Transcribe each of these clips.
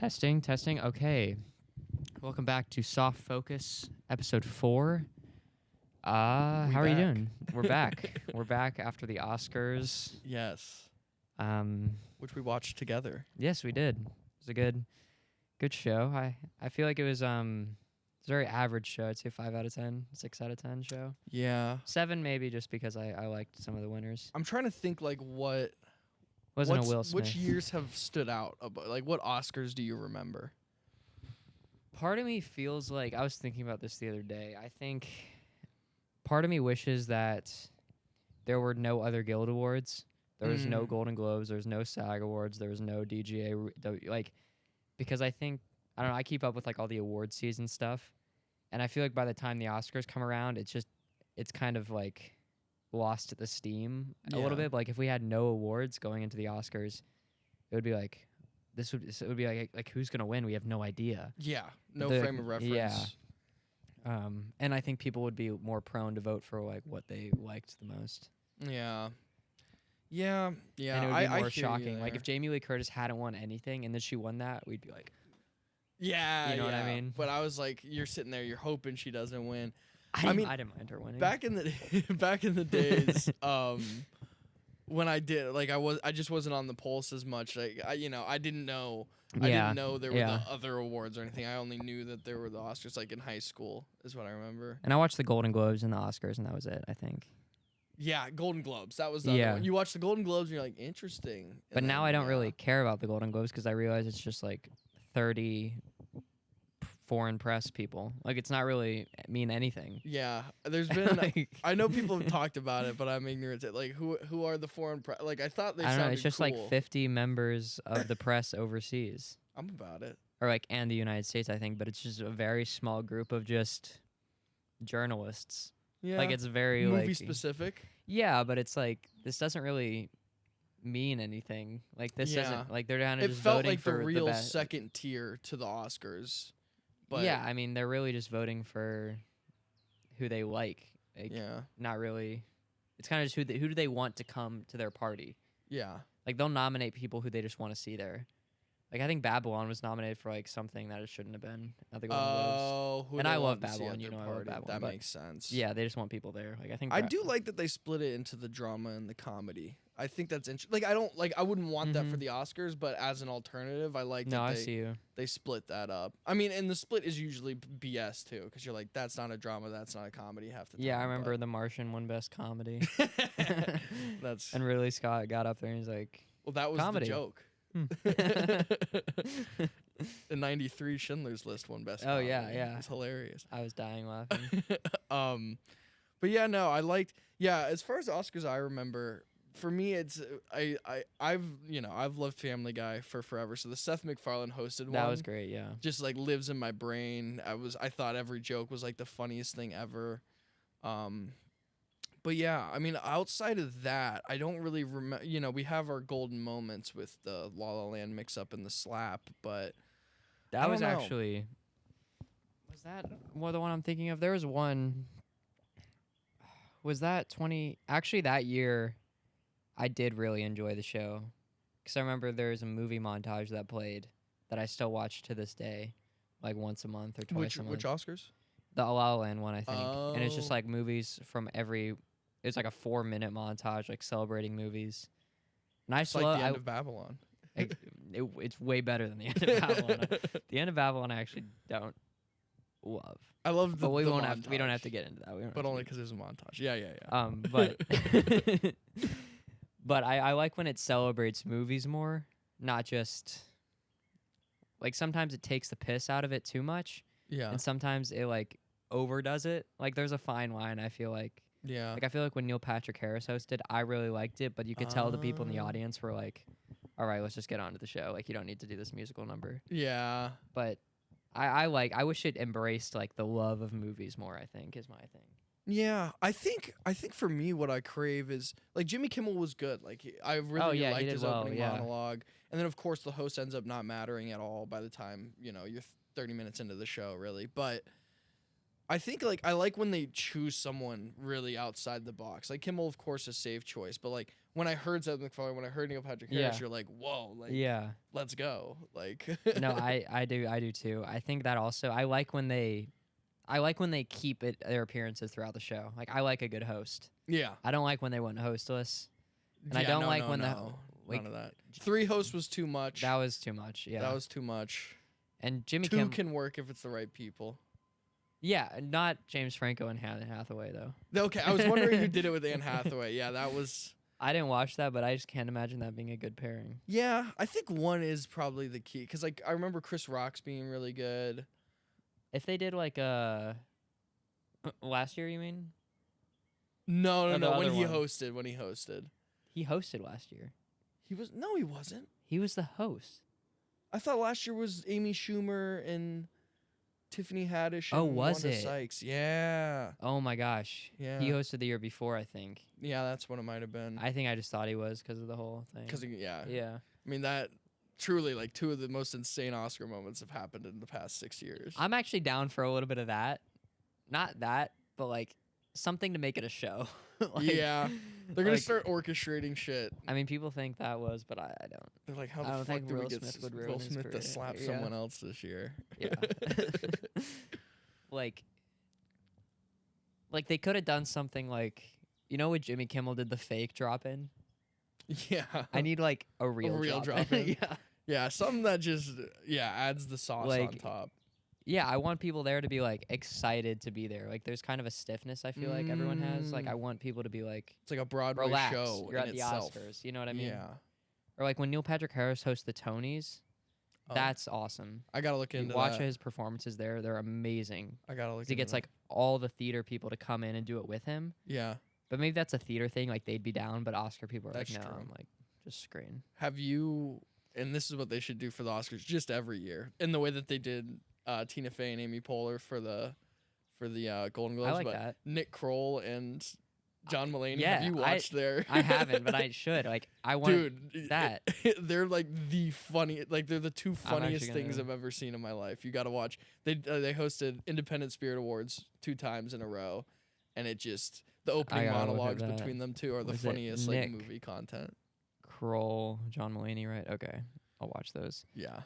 Testing, testing. Okay. Welcome back to Soft Focus, episode 4. How are you back. doing? We're back. We're back after the Oscars. Yes, Um, which we watched together. yes, we did. It was a good show. I feel like it was it's a very average show. I'd say 5 out of 10, 6 out of 10 show. Yeah, 7 maybe just because I liked some of the winners. I'm trying to think like Wasn't a Will Smith. which years have stood out about, like what Oscars do you remember? Part of me feels like I was thinking about this the other day. I think part of me wishes that there were no other Guild Awards. There was no Golden Globes. There was no SAG Awards. There was no DGA. Like, because I think I don't know. I keep up with like all the award season stuff, and I feel like by the time the Oscars come around, it's kind of like lost the steam a little Yeah. bit. But like if we had no awards going into the Oscars, it would be like it would be like who's gonna win? We have no idea. Yeah, no The- frame of reference. yeah. And I think people would be more prone to vote for like what they liked the most. yeah, yeah, yeah. And it would be I more hear you shocking. Like there. if Jamie Lee Curtis hadn't won anything and then she won that, we'd be like, Yeah, You know what I yeah. mean? But I was like, you're sitting there, you're hoping she doesn't win. I mean, didn't mind her winning. Back in the back in the days, when I did, like I just wasn't on the pulse as much. Like I didn't know. I Yeah, didn't know there were yeah. the other awards or anything. I only knew that there were the Oscars, like in high school, is what I remember. And I watched the Golden Globes and the Oscars, and that was it. I think. Yeah, Golden Globes. That was the Yeah. other one. You watch the Golden Globes and you're like, interesting. And But now then, I don't yeah. really care about the Golden Globes because I realize it's just like 30 foreign press people. Like it's not really mean anything. Yeah, there's been. Like, I know people have talked about it, but I'm ignorant. To, like, who are the foreign press? Like, I thought they I don't sounded know. It's just cool. like 50 members of the press overseas. I'm about it. Or like and the United States, I think, but it's just a very small group of just journalists. Yeah, Like it's very movie like specific. yeah, but it's like this doesn't really mean anything. Like this Yeah. doesn't like they're down to It just felt voting like the for real the best. second tier to the Oscars. But Yeah, I mean they're really just voting for who they like. Like yeah, not really. It's kind of just who do they want to come to their party. yeah. Like they'll nominate people who they just want to see there. Like I think Babylon was nominated for like something that it shouldn't have been at the Golden Globes. Oh, who And they I love want to see Babylon, at you their know I love party. Babylon, That but makes sense. Yeah, they just want people there. Like I think I do like that they split it into the drama and the comedy. I think that's interesting. Like I wouldn't want that for Mhm. the Oscars, but as an alternative, I like No, that I they see you. they split that up. I mean, and the split is usually BS too, because you're like, that's not a drama, that's not a comedy half the time. Yeah, I remember The Martian won Best Comedy. but that's And Ridley Scott got up there and he's like, well, that was comedy. the joke. Hmm. In '93, Schindler's List won Best. Oh, yeah, Comedy. yeah. It's hilarious. I was dying laughing. But yeah, no, I liked. Yeah, as far as Oscars, I remember. For me, it's I've loved Family Guy for forever. So the Seth MacFarlane hosted one That was great, yeah. just like lives in my brain. I thought every joke was like the funniest thing ever. But yeah, I mean, outside of that, I don't really remember. You know, we have our golden moments with the La La Land mix-up and the slap, but I That don't was know. actually. Was that the one I'm thinking of? There was one. Was that 20? Actually, that year, I did really enjoy the show. Because I remember there was a movie montage that played that I still watch to this day, like once a month or twice a month. which Oscars? The La La Land one, I think. And it's just Oh. like movies from every. It's like a 4-minute montage, like celebrating movies. And I It's like the end of Babylon. it's way better than the end of Babylon. The end of Babylon I actually don't love. I love the But we the won't have to, we don't have to montage, get into that. We don't but have only to because there's a montage. Yeah. but but I like when it celebrates movies more, not just like sometimes it takes the piss out of it too much, Yeah. and sometimes it like overdoes it. Like there's a fine line. I feel like I feel like when Neil Patrick Harris hosted, I really liked it, but you could tell the people in the Ah. audience were like, "All right, let's just get on to the show. Like you don't need to do this musical number." Yeah. But I wish it embraced like the love of movies more. I think is my thing. Yeah. I think for me, what I crave is like Jimmy Kimmel was good. Like I really Oh, yeah, he liked did his well, opening yeah. monologue, and then of course the host ends up not mattering at all by the time you're 30 minutes into the show, really. But I think like I like when they choose someone really outside the box. Like Kimmel, of course, a safe choice, but like when I heard Seth MacFarlane, when I heard Neil Patrick Harris, Yeah. you're like, whoa, like Yeah. let's go. Like No, I do too. I think that also I like when they keep their appearances throughout the show. Like I like a good host. yeah. I don't like when they went hostless. And I Yeah, don't no, like no, when no. like None of that. 3 hosts was too much. that was too much. Yeah. That was too much. and Jimmy 2 Kimmel. can work if it's the right people. Yeah, not James Franco and Anne Hathaway though. Okay, I was wondering who did it with Anne Hathaway. Yeah, that was. I didn't watch that, but I just can't imagine that being a good pairing. Yeah, I think one is probably the key because like I remember Chris Rock's being really good. If they did like last year, you mean? No, Or the when other he one. hosted, when he hosted, He hosted last year. he was no, he wasn't. He was the host. I thought last year was Amy Schumer and Tiffany Haddish. Oh, and was Wanda it? Sykes. Yeah, Oh my gosh. yeah, He hosted the year before, I think. yeah. That's what it might have been. I think I just thought he was because of the whole thing. Because yeah, Yeah. I mean that truly like 2 of the most insane Oscar moments have happened in the past 6 years. I'm actually down for a little bit of that. Not that, but like something to make it a show. Like, Yeah. They're gonna like, start orchestrating shit. I mean, people think that was, but I don't. They're like, how I the don't fuck think do we Will get Smith would Will ruin his Smith to career. slap Yeah. someone else this year? Yeah. like they could have done something like, you know, when Jimmy Kimmel did the fake drop in. Yeah. I need like a real drop in. Yeah. Yeah, something that just adds the sauce on Like, top. Yeah, I want people there to be like excited to be there. Like there's kind of a stiffness I feel like everyone has. Like I want people to be like, It's like a Broadway relax, show you're in at the itself. Oscars. You know what I mean? Yeah. Or like when Neil Patrick Harris hosts the Tonys, Oh, that's awesome. I gotta look You into watch that. his performances there; they're amazing. I gotta look. 'Cause he into gets that. like all the theater people to come in and do it with him. Yeah. But maybe that's a theater thing; like they'd be down, but Oscar people are That's like, no, true. I'm like just screen. Have you? And this is what they should do for the Oscars, just every year, in the way that they did Tina Fey and Amy Poehler for the Golden Globes. I like but that. Nick Kroll and John Mulaney. yeah, have you watched their? I haven't, but I should. Like I want Dude, that. they're like the funny, like they're the 2 I'm funniest actually things gonna- I've ever seen in my life. You got to watch. They hosted Independent Spirit Awards 2 times in a row, and it just the opening gotta look at monologues that. between them 2 are the Was it funniest like Nick? movie content. Kroll, John Mulaney, right? Okay, I'll watch those. Yeah,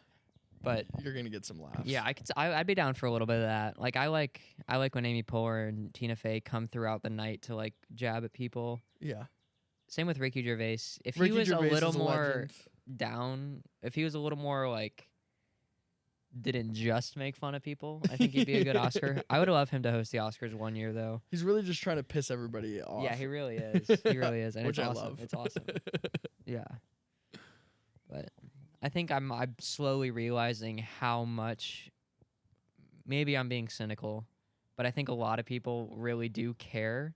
But you're gonna get some laughs. yeah, I'd be down for a little bit of that. Like I like when Amy Poehler and Tina Fey come throughout the night to like jab at people. yeah. Same with Ricky Gervais. If Ricky he was Gervais a little is more legend. down, if he was a little more like didn't just make fun of people, I think he'd be a good Oscar. I would love him to host the Oscars one year though. He's really just trying to piss everybody off. Yeah, he really is. He really is, and Which it's I awesome. love. It's awesome. Yeah, but I think I'm slowly realizing how much. Maybe I'm being cynical, but I think a lot of people really do care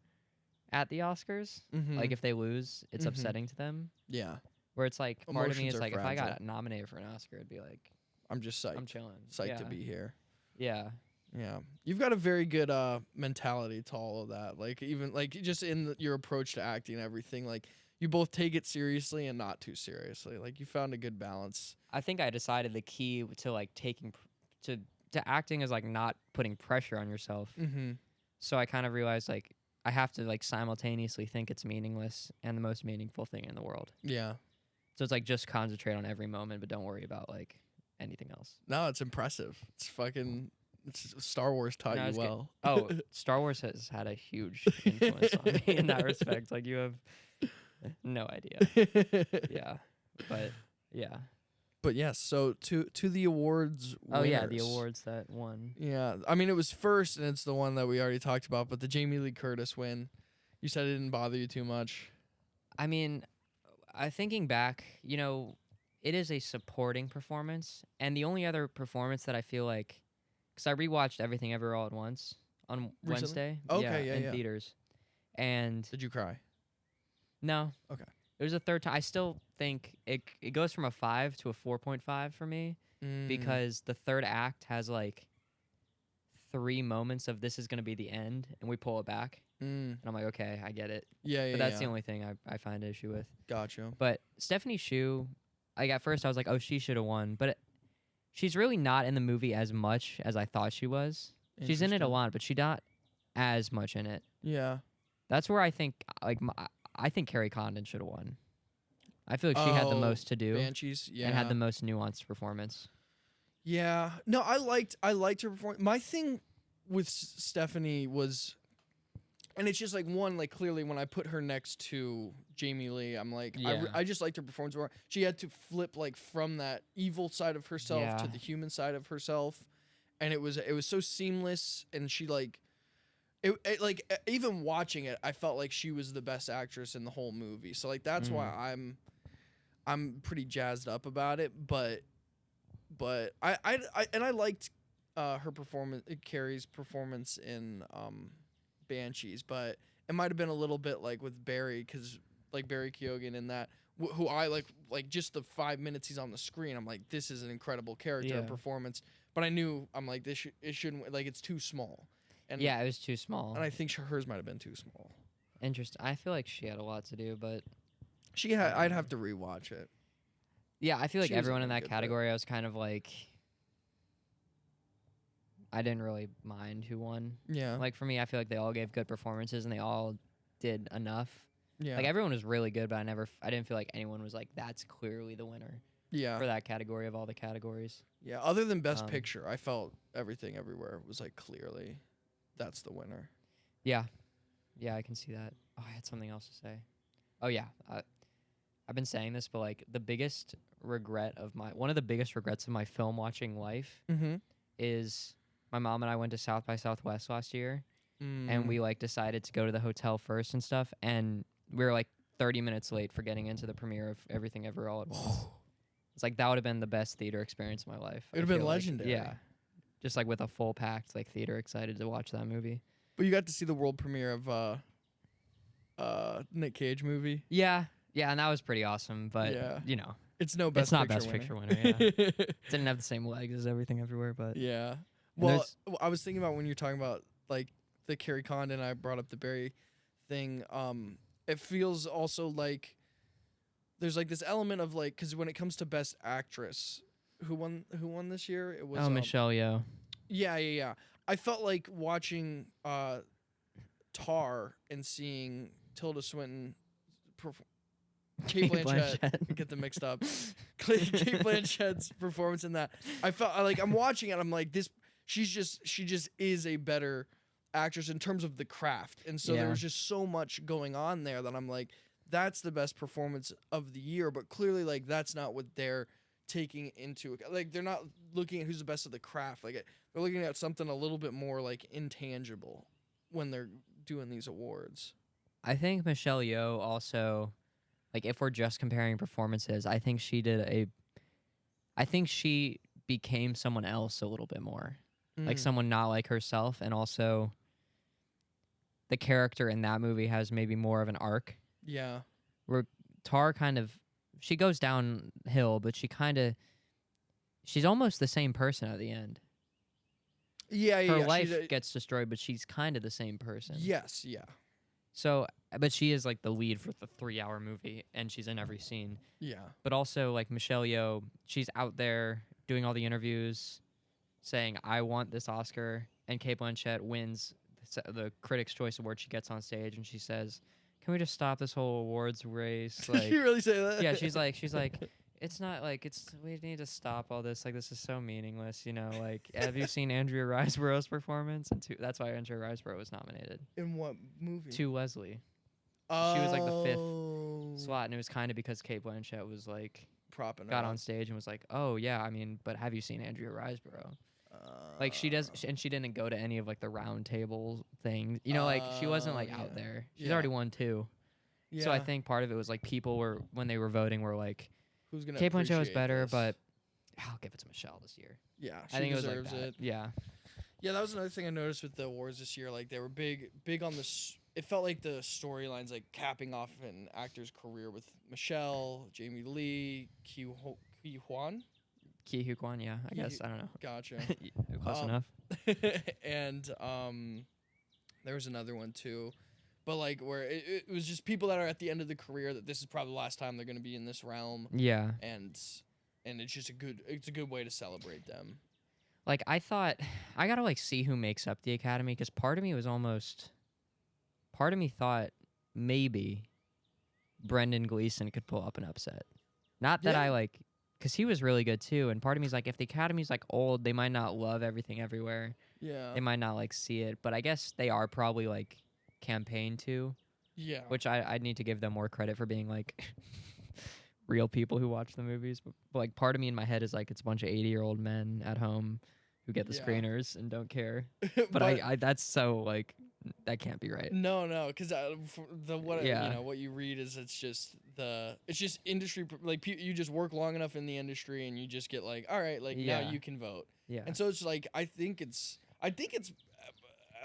at the Oscars. Mhm. Like if they lose, it's Mhm. upsetting to them. yeah, Where it's like part of me Emotions is are like, if I got fragile. nominated for an Oscar, it'd be like, I'm just psyched. I'm chilling. Psyched yeah. to be here. Yeah. Yeah, you've got a very good mentality to all of that. Like even like just in your approach to acting and everything. Like you both take it seriously and not too seriously. Like you found a good balance. I think I decided the key to like taking to acting is like not putting pressure on yourself. Mm-hmm. So I kind of realized like I have to like simultaneously think it's meaningless and the most meaningful thing in the world. Yeah. So it's like just concentrate on every moment, but don't worry about like anything else. No, it's impressive. It's fucking. It's Star Wars taught No, you it's good. well. Oh, Star Wars has had a huge influence on me in that respect. Like you have no idea. Yeah. But yeah. But yes, so to the awards. Oh yeah, the winners. awards that won. Yeah, I mean it was first, and it's the one that we already talked about. But the Jamie Lee Curtis win, you said it didn't bother you too much. I mean, thinking back, you know, it is a supporting performance, and the only other performance that I feel like, because I rewatched Everything Ever All at Once on Recently? Wednesday, Okay, yeah, in yeah. theaters, and Did you cry? no, Okay. it was a third time. I still think it goes from a 5 to a 4.5 for me because the third act has like 3 moments of this is gonna be the end, and we pull it back, and I'm like, okay, I get it. Yeah, yeah. But that's yeah. the only thing I find issue with. Gotcha. But Stephanie Shu, like at first I was like, oh, she should have won, but she's really not in the movie as much as I thought she was. She's in it a Interesting. lot, but she not as much in it. Yeah. That's where I think I think Carrie Condon should have won. I feel like she had the Oh, most to do Banshees. Yeah. and had the most nuanced performance. Yeah. No, I liked her performance. My thing with Stephanie was, and it's just like one, like clearly when I put her next to Jamie Lee, I'm like, Yeah. I just liked her performance more. She had to flip like from that evil side of herself to Yeah. the human side of herself, and it was so seamless. And she like, even watching it, I felt like she was the best actress in the whole movie. So like that's why I'm pretty jazzed up about it. But I liked her performance, Carrie's performance in Banshees, but it might have been a little bit like with Barry, because like Barry Keoghan in that, who I like just the 5 minutes he's on the screen, I'm like, this is an incredible character and Yeah. performance. But I knew, I'm like, it shouldn't, like, it's too small. And Yeah, it was too small. and I think hers might have been too small. Interesting. I feel like she had a lot to do, but I'd have to rewatch it. yeah, I feel like She was everyone in in a that good bit. category, I was kind of like, I didn't really mind who won. Yeah. Like for me, I feel like they all gave good performances and they all did enough. Yeah. Like everyone was really good, but I didn't feel like anyone was like that's clearly the winner yeah. for that category of all the categories. Yeah. Other than Best Um, Picture, I felt Everything Everywhere was like clearly that's the winner. Yeah, yeah, I can see that. Oh, I had something else to say. Oh yeah, I've been saying this, but like one of the biggest regrets of my film watching life Mm-hmm. is my mom and I went to South by Southwest last year, Mm. and we like decided to go to the hotel first and stuff, and we were like 30 minutes late for getting into the premiere of Everything Ever All at Once. It's like that would have been the best theater experience of my life. It would have I been feel like. legendary. Yeah, just like with a full packed like theater, excited to watch that movie. But you got to see the world premiere of Nick Cage movie. Yeah, yeah, and that was pretty awesome. But Yeah. you know, It's no Best it's not Picture Best winner. Picture winner. Yeah, didn't have the same legs as Everything Everywhere, but Yeah. And Well, there's- I was thinking about when you're talking about like the Carrie Condon, I brought up the Barry thing. It feels also like there's like this element of like, because when it comes to Best Actress, who won this year? It was Michelle Yeoh. Yeah. I felt like watching Tar and seeing Tilda Swinton perform. Kate Blanchett, get them mixed up. Kate Blanchett's performance in that, I felt like I'm watching it. I'm like, she just is a better actress in terms of the craft, and so Yeah. there was just so much going on there that I'm like, that's the best performance of the year. But clearly, like that's not what they're taking into, like they're not looking at who's the best of the craft. Like they're looking at something a little bit more like intangible when they're doing these awards. I think Michelle Yeoh also, like if we're just comparing performances, I think she became someone else a little bit more. Like Mm. someone not like herself, and also the character in that movie has maybe more of an arc. Yeah. Tar kind of, she goes downhill, but she's almost the same person at the end. Yeah. Her yeah, life gets destroyed, but she's kind of the same person. Yes. Yeah. So, but she is like the lead for the 3-hour movie, and she's in every scene. Yeah. But also, like Michelle Yeoh, she's out there doing all the interviews, saying, "I want this Oscar," and Kate Blanchett wins the Critics' Choice Award. She gets on stage and she says, "Can we just stop this whole awards race?" Like, you really say that? yeah, she's like, it's not like we need to stop all this. Like, this is so meaningless, you know. Like, have you seen Andrea Riseborough's performance? And that's why Andrea Riseborough was nominated In what movie? to Leslie Oh. she was, like, the fifth slot, and it was kind of because Kate Blanchett was like propping her got up. on stage and was like, "Oh yeah, I mean, but have you seen Andrea Riseborough?" Like she does, and she didn't go to any of like the round table thing. You know, like she wasn't like out yeah. there. She's Yeah. already won 2. Yeah. So I think part of it was like people were, when they were voting, were like, Who's gonna Kate Blanchett was appreciate better, this? but I'll give it to Michelle this year. Yeah, she I think it deserves was like that. it. Yeah. Yeah, that was another thing I noticed with the awards this year. Like they were big on this. It felt like the storylines, like capping off an actor's career with Michelle, Jamie Lee, Ki Hwan. Ki Hu Kwan, yeah, I guess. I don't know. Gotcha. Close Um, enough. And there was another one too, but like where it was just people that are at the end of the career, that this is probably the last time they're going to be in this realm, Yeah. and it's just a good way to celebrate them. Like I thought, I gotta like see who makes up the Academy because part of me thought maybe Brendan Gleeson could pull up an upset. Not that I Yeah. like, because he was really good too. And part of me's like, if the Academy's like old, they might not love everything everywhere. Yeah. They might not like see it, but I guess they are probably like campaign too, Yeah. which I need to give them more credit for being like real people who watch the movies. But like part of me in my head is like it's a bunch of 80-year-old men at home who get the Yeah. screeners and don't care. But I that's so like that can't be right. No, no, because the what you Yeah. know what you read is it's just industry like you just work long enough in the industry and you just get like all right like now Yeah. you can vote Yeah. and so it's like I think it's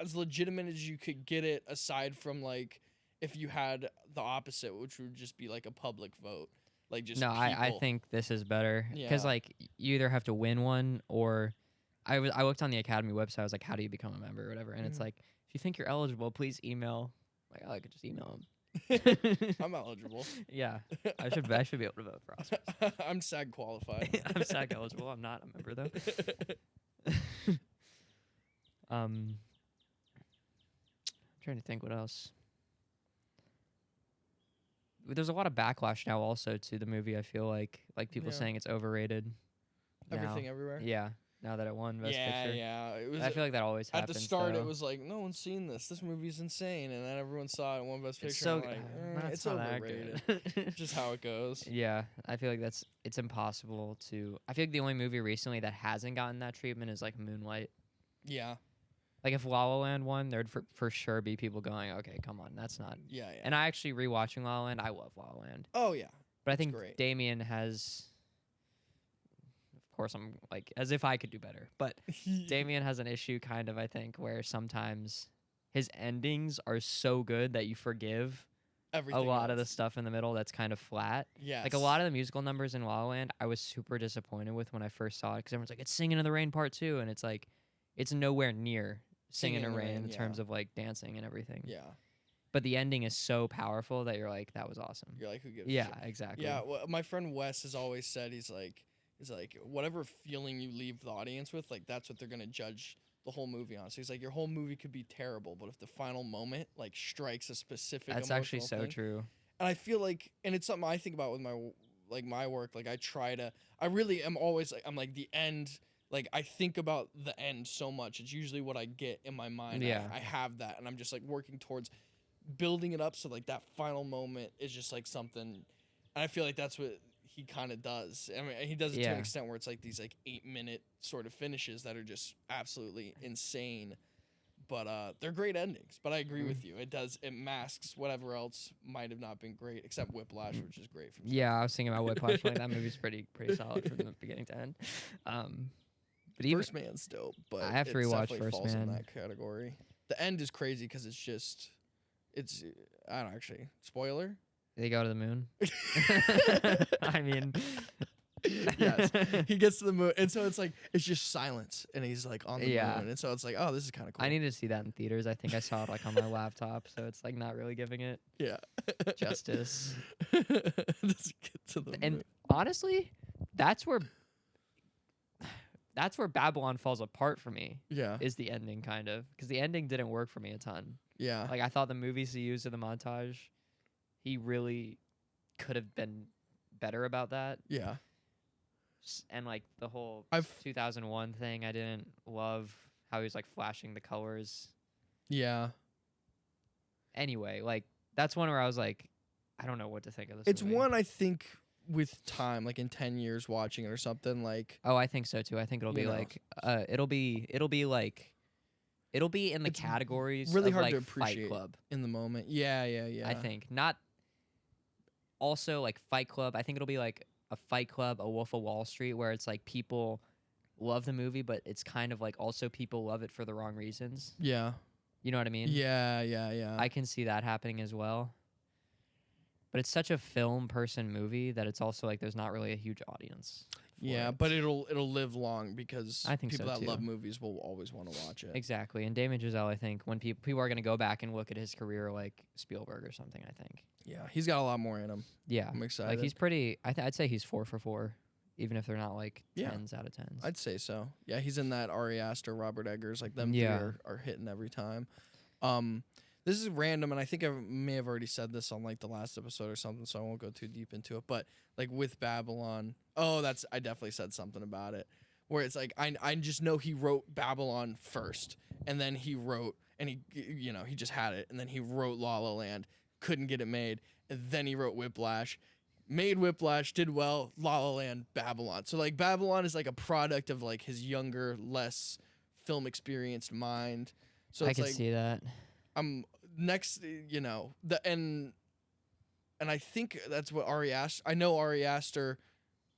as legitimate as you could get it aside from like if you had the opposite which would just be like a public vote like just No, I people. think this is better because Yeah. like you either have to win one or I looked on the Academy website. I was like, how do you become a member or whatever? And it's Mhm. like, if you think you're eligible, please email. Like, oh, I could just email him. I'm eligible. Yeah, I should be able to vote for Oscars. I'm SAG qualified. I'm SAG eligible. I'm not a member though. I'm trying to think what else. There's a lot of backlash now also to the movie. I feel like people Yeah. saying it's overrated. Everything now. everywhere. Yeah, now that it won Best Yeah, Picture. yeah. It was I feel like that always at happens. the start. though. It was like no one's seen this. This movie's insane, and then everyone saw it and won Best Picture. It's so and I'm like, that's it's not that overrated. good. Just how it goes. Yeah, I feel like it's impossible to. I feel like the only movie recently that hasn't gotten that treatment is like Moonlight. Yeah, Like if La La Land won, there'd for sure be people going, okay, come on, that's not. yeah, yeah. And I actually rewatching La La Land. I love La La Land, Oh yeah, but I It's think great. Damien has. Of course, I'm like as if I could do better, but Damien has an issue, kind of. I think where sometimes his endings are so good that you forgive everything. a lot of the else. stuff in the middle that's kind of flat. Yes. Like a lot of the musical numbers in La La Land, I was super disappointed with when I first saw it because everyone's like, "It's Singing in the Rain Part 2," and it's like, it's nowhere near Singing in the Rain in yeah. terms of like dancing and everything. Yeah, But the ending is so powerful that you're like, that was awesome. you're like who gives? a Yeah, shit? exactly. Yeah. Well, my friend Wes has always said he's like whatever feeling you leave the audience with, like that's what they're gonna judge the whole movie on. So he's like, your whole movie could be terrible, but if the final moment like strikes a specific, That's actually emotional so thing, true. and I feel like, and it's something I think about with my work. Like I really am always like, I'm like the end. Like I think about the end so much. It's usually what I get in my mind. Yeah. I have that, and I'm just like working towards building it up so like that final moment is just like something. And I feel like that's what he kind of does. I mean, he does it to an Yeah. extent where it's like these like 8-minute sort of finishes that are just absolutely insane. But they're great endings. But I agree with you. It masks whatever else might have not been great, except Whiplash, which is great. From Yeah, I was thinking about Whiplash. Like that movie's pretty solid from the beginning to end. But even First Man's dope, but I have to it rewatch definitely First falls in Man. that category. The end is crazy because it's I don't actually spoiler. they go to the moon. I mean, Yes, he gets to the moon, and so it's like it's just silence, and he's like on the Yeah. moon, and so it's like, oh, this is kind of cool. I need to see that in theaters. I think I saw it like on my laptop, so it's like not really giving it yeah justice. Let's get to the And moon. honestly, that's where Babylon falls apart for me. Yeah, Is the ending kind of because the ending didn't work for me a ton. yeah, Like I thought the movies he used in the montage, he really could have been better about that. yeah. And like the whole I've 2001 thing, I didn't love how he was like flashing the colors. yeah. Anyway, like that's one where I was like, I don't know what to think of this. It's movie. one I think with time, like in 10 years watching it or something, like Oh, I think so too. I think it'll You be know. like, it'll be in the It's categories really of hard like to Fight appreciate. Club. in the moment. Yeah, yeah, yeah. I think not. Also, like Fight Club, I think it'll be like a Fight Club, a Wolf of Wall Street, where it's like people love the movie, but it's kind of like also people love it for the wrong reasons. Yeah, You know what I mean? yeah, yeah, yeah. I can see that happening as well. But it's such a film person movie that it's also like there's not really a huge audience. for Yeah, it. but it'll live long because I think people so, that too. love movies will always want to watch it. Exactly. And Damien Chazelle, I think, when people are going to go back and look at his career like Spielberg or something, I think. Yeah, he's got a lot more in him. Yeah. I'm excited. Like he's pretty, I'd say he's 4 for 4 even if they're not like Yeah. 10s out of 10s. I'd say so. Yeah, he's in that Ari Aster, Robert Eggers, like them Yeah. three are hitting every time. This is random, and I think I may have already said this on like the last episode or something, so I won't go too deep into it. But like with Babylon, I definitely said something about it, where it's like I just know he wrote Babylon first, and then he wrote and he just had it, and then he wrote La La Land, couldn't get it made, and then he wrote Whiplash. Made Whiplash, did well, La La Land, Babylon. So like Babylon is like a product of like his younger, less film experienced mind. So I it's can like see that. I'm next, and I think that's what Ari Aster. I know Ari Aster.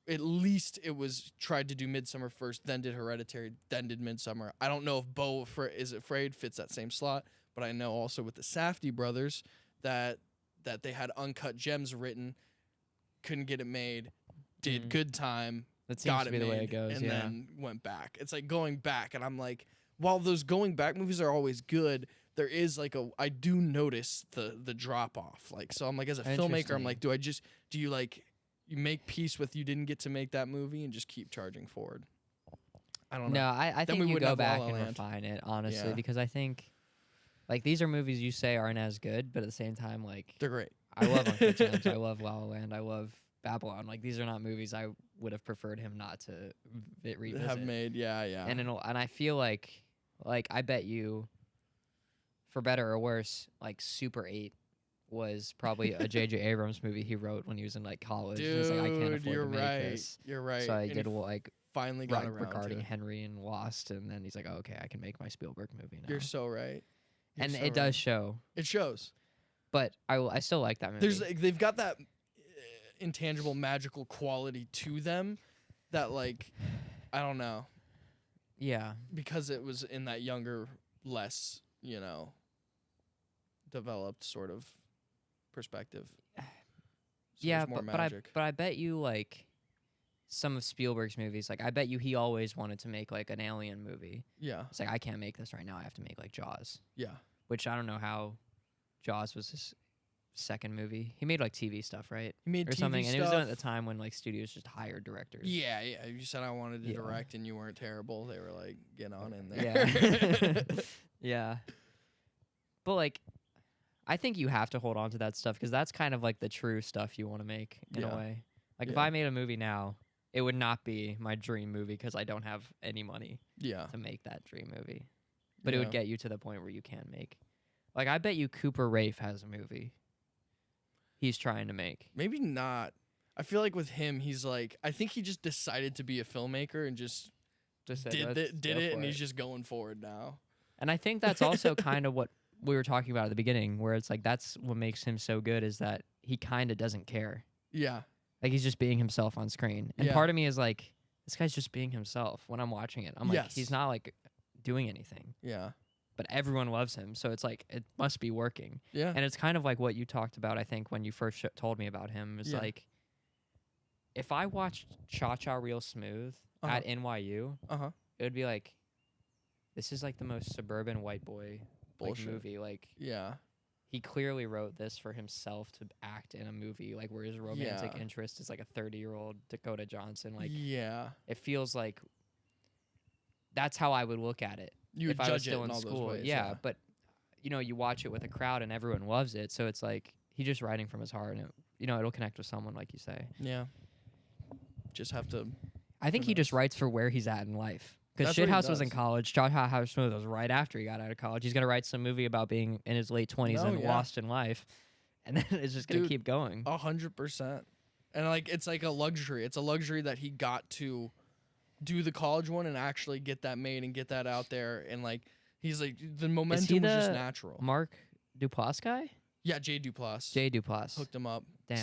At least it was tried to do Midsummer first, then did Hereditary, then did Midsummer. I don't know if Beau is Afraid fits that same slot, but I know also with the Safdie brothers that they had Uncut Gems written, couldn't get it made, did Good Time, That seems got to it be the way made, it goes. and Yeah. then went back. It's like going back, and I'm like, while those going back movies are always good, there is like I do notice the drop off. Like, so I'm like, as a filmmaker, I'm like, do you like you make peace with you didn't get to make that movie and just keep charging forward? I don't know. No, I Then think we you wouldn't go have La back La and Land. refine it, honestly, Yeah. because I think like these are movies you say aren't as good, but at the same time, like They're great. I love Uncut Gems, I love La La Land, I love Babylon. Like these are not movies I would have preferred him not to revisit. Have made, yeah. And I feel like I bet you, for better or worse, like Super 8 was probably a J.J. Abrams movie he wrote when he was in like college. Dude, He's like, I can't afford you're to make right. this. You're right. So I And he did like finally got around regarding to it. Henry and Lost, and then he's like, oh, okay, I can make my Spielberg movie now. You're so right. You're and so it does right. show, It shows. but I still like that movie. There's like, they've got that intangible magical quality to them that like I don't know, yeah, because it was in that younger, less developed sort of perspective. So yeah, there's more magic. but I bet you like some of Spielberg's movies, like I bet you he always wanted to make like an alien movie. Yeah, It's like I can't make this right now. I have to make like Jaws, yeah, which I don't know how Jaws was his second movie. He made like TV stuff, right? he made Or TV something, stuff. and it was done at the time when like studios just hired directors. Yeah. You said I wanted to Yeah. direct, and you weren't terrible. They were like, get on in there. Yeah. Yeah. But like I think you have to hold on to that stuff because that's kind of like the true stuff you want to make in Yeah. a way. Like if Yeah. I made a movie now, it would not be my dream movie because I don't have any money Yeah, to make that dream movie. But it would Yeah. get you to the point where you can make. Like I bet you Cooper Raiff has a movie he's trying to make. Maybe not. I feel like with him, he's like, I think he just decided to be a filmmaker and just Just said, did "Let's it, go and for he's it." just going forward now. And I think that's also kind of what we were talking about at the beginning, where it's like that's what makes him so good is that he kind of doesn't care. Yeah, Like he's just being himself on screen. And Yeah. part of me is like, this guy's just being himself when I'm watching it. I'm like, Yes. he's not like doing anything. yeah, But everyone loves him. So it's like, it must be working. yeah. And it's kind of like what you talked about, I think, when you first told me about him. Is Yeah. like, if I watched Cha Cha Real Smooth Uh-huh. at NYU, Uh-huh. it would be like, this is like the most suburban white boy like, Bullshit. movie. Like, Yeah, he clearly wrote this for himself to act in a movie, like where his romantic Yeah. interest is like a 30-year-old Dakota Johnson. Like, yeah. it feels like that's how I would look at it You if would I was judge it still in in all those school. ways. Yeah, but you watch it with a crowd and everyone loves it, so it's like he's just writing from his heart, and it'll connect with someone, like you say. Yeah. Just have to. I think Who he just knows? writes for where he's at in life. Because That's what he Shithouse was in does. college. Cha Cha House Smooth was right after he got out of college. He's gonna write some movie about being in his late 20s No, and yeah. lost in life, and then it's just gonna Dude, keep going. 100%. And like it's like a luxury. It's a luxury that he got to do the college one and actually get that made and get that out there. And like he's like the momentum was just the natural. Mark Duplass guy? Yeah, Jay Duplass Jay Duplass. hooked him up. Damn.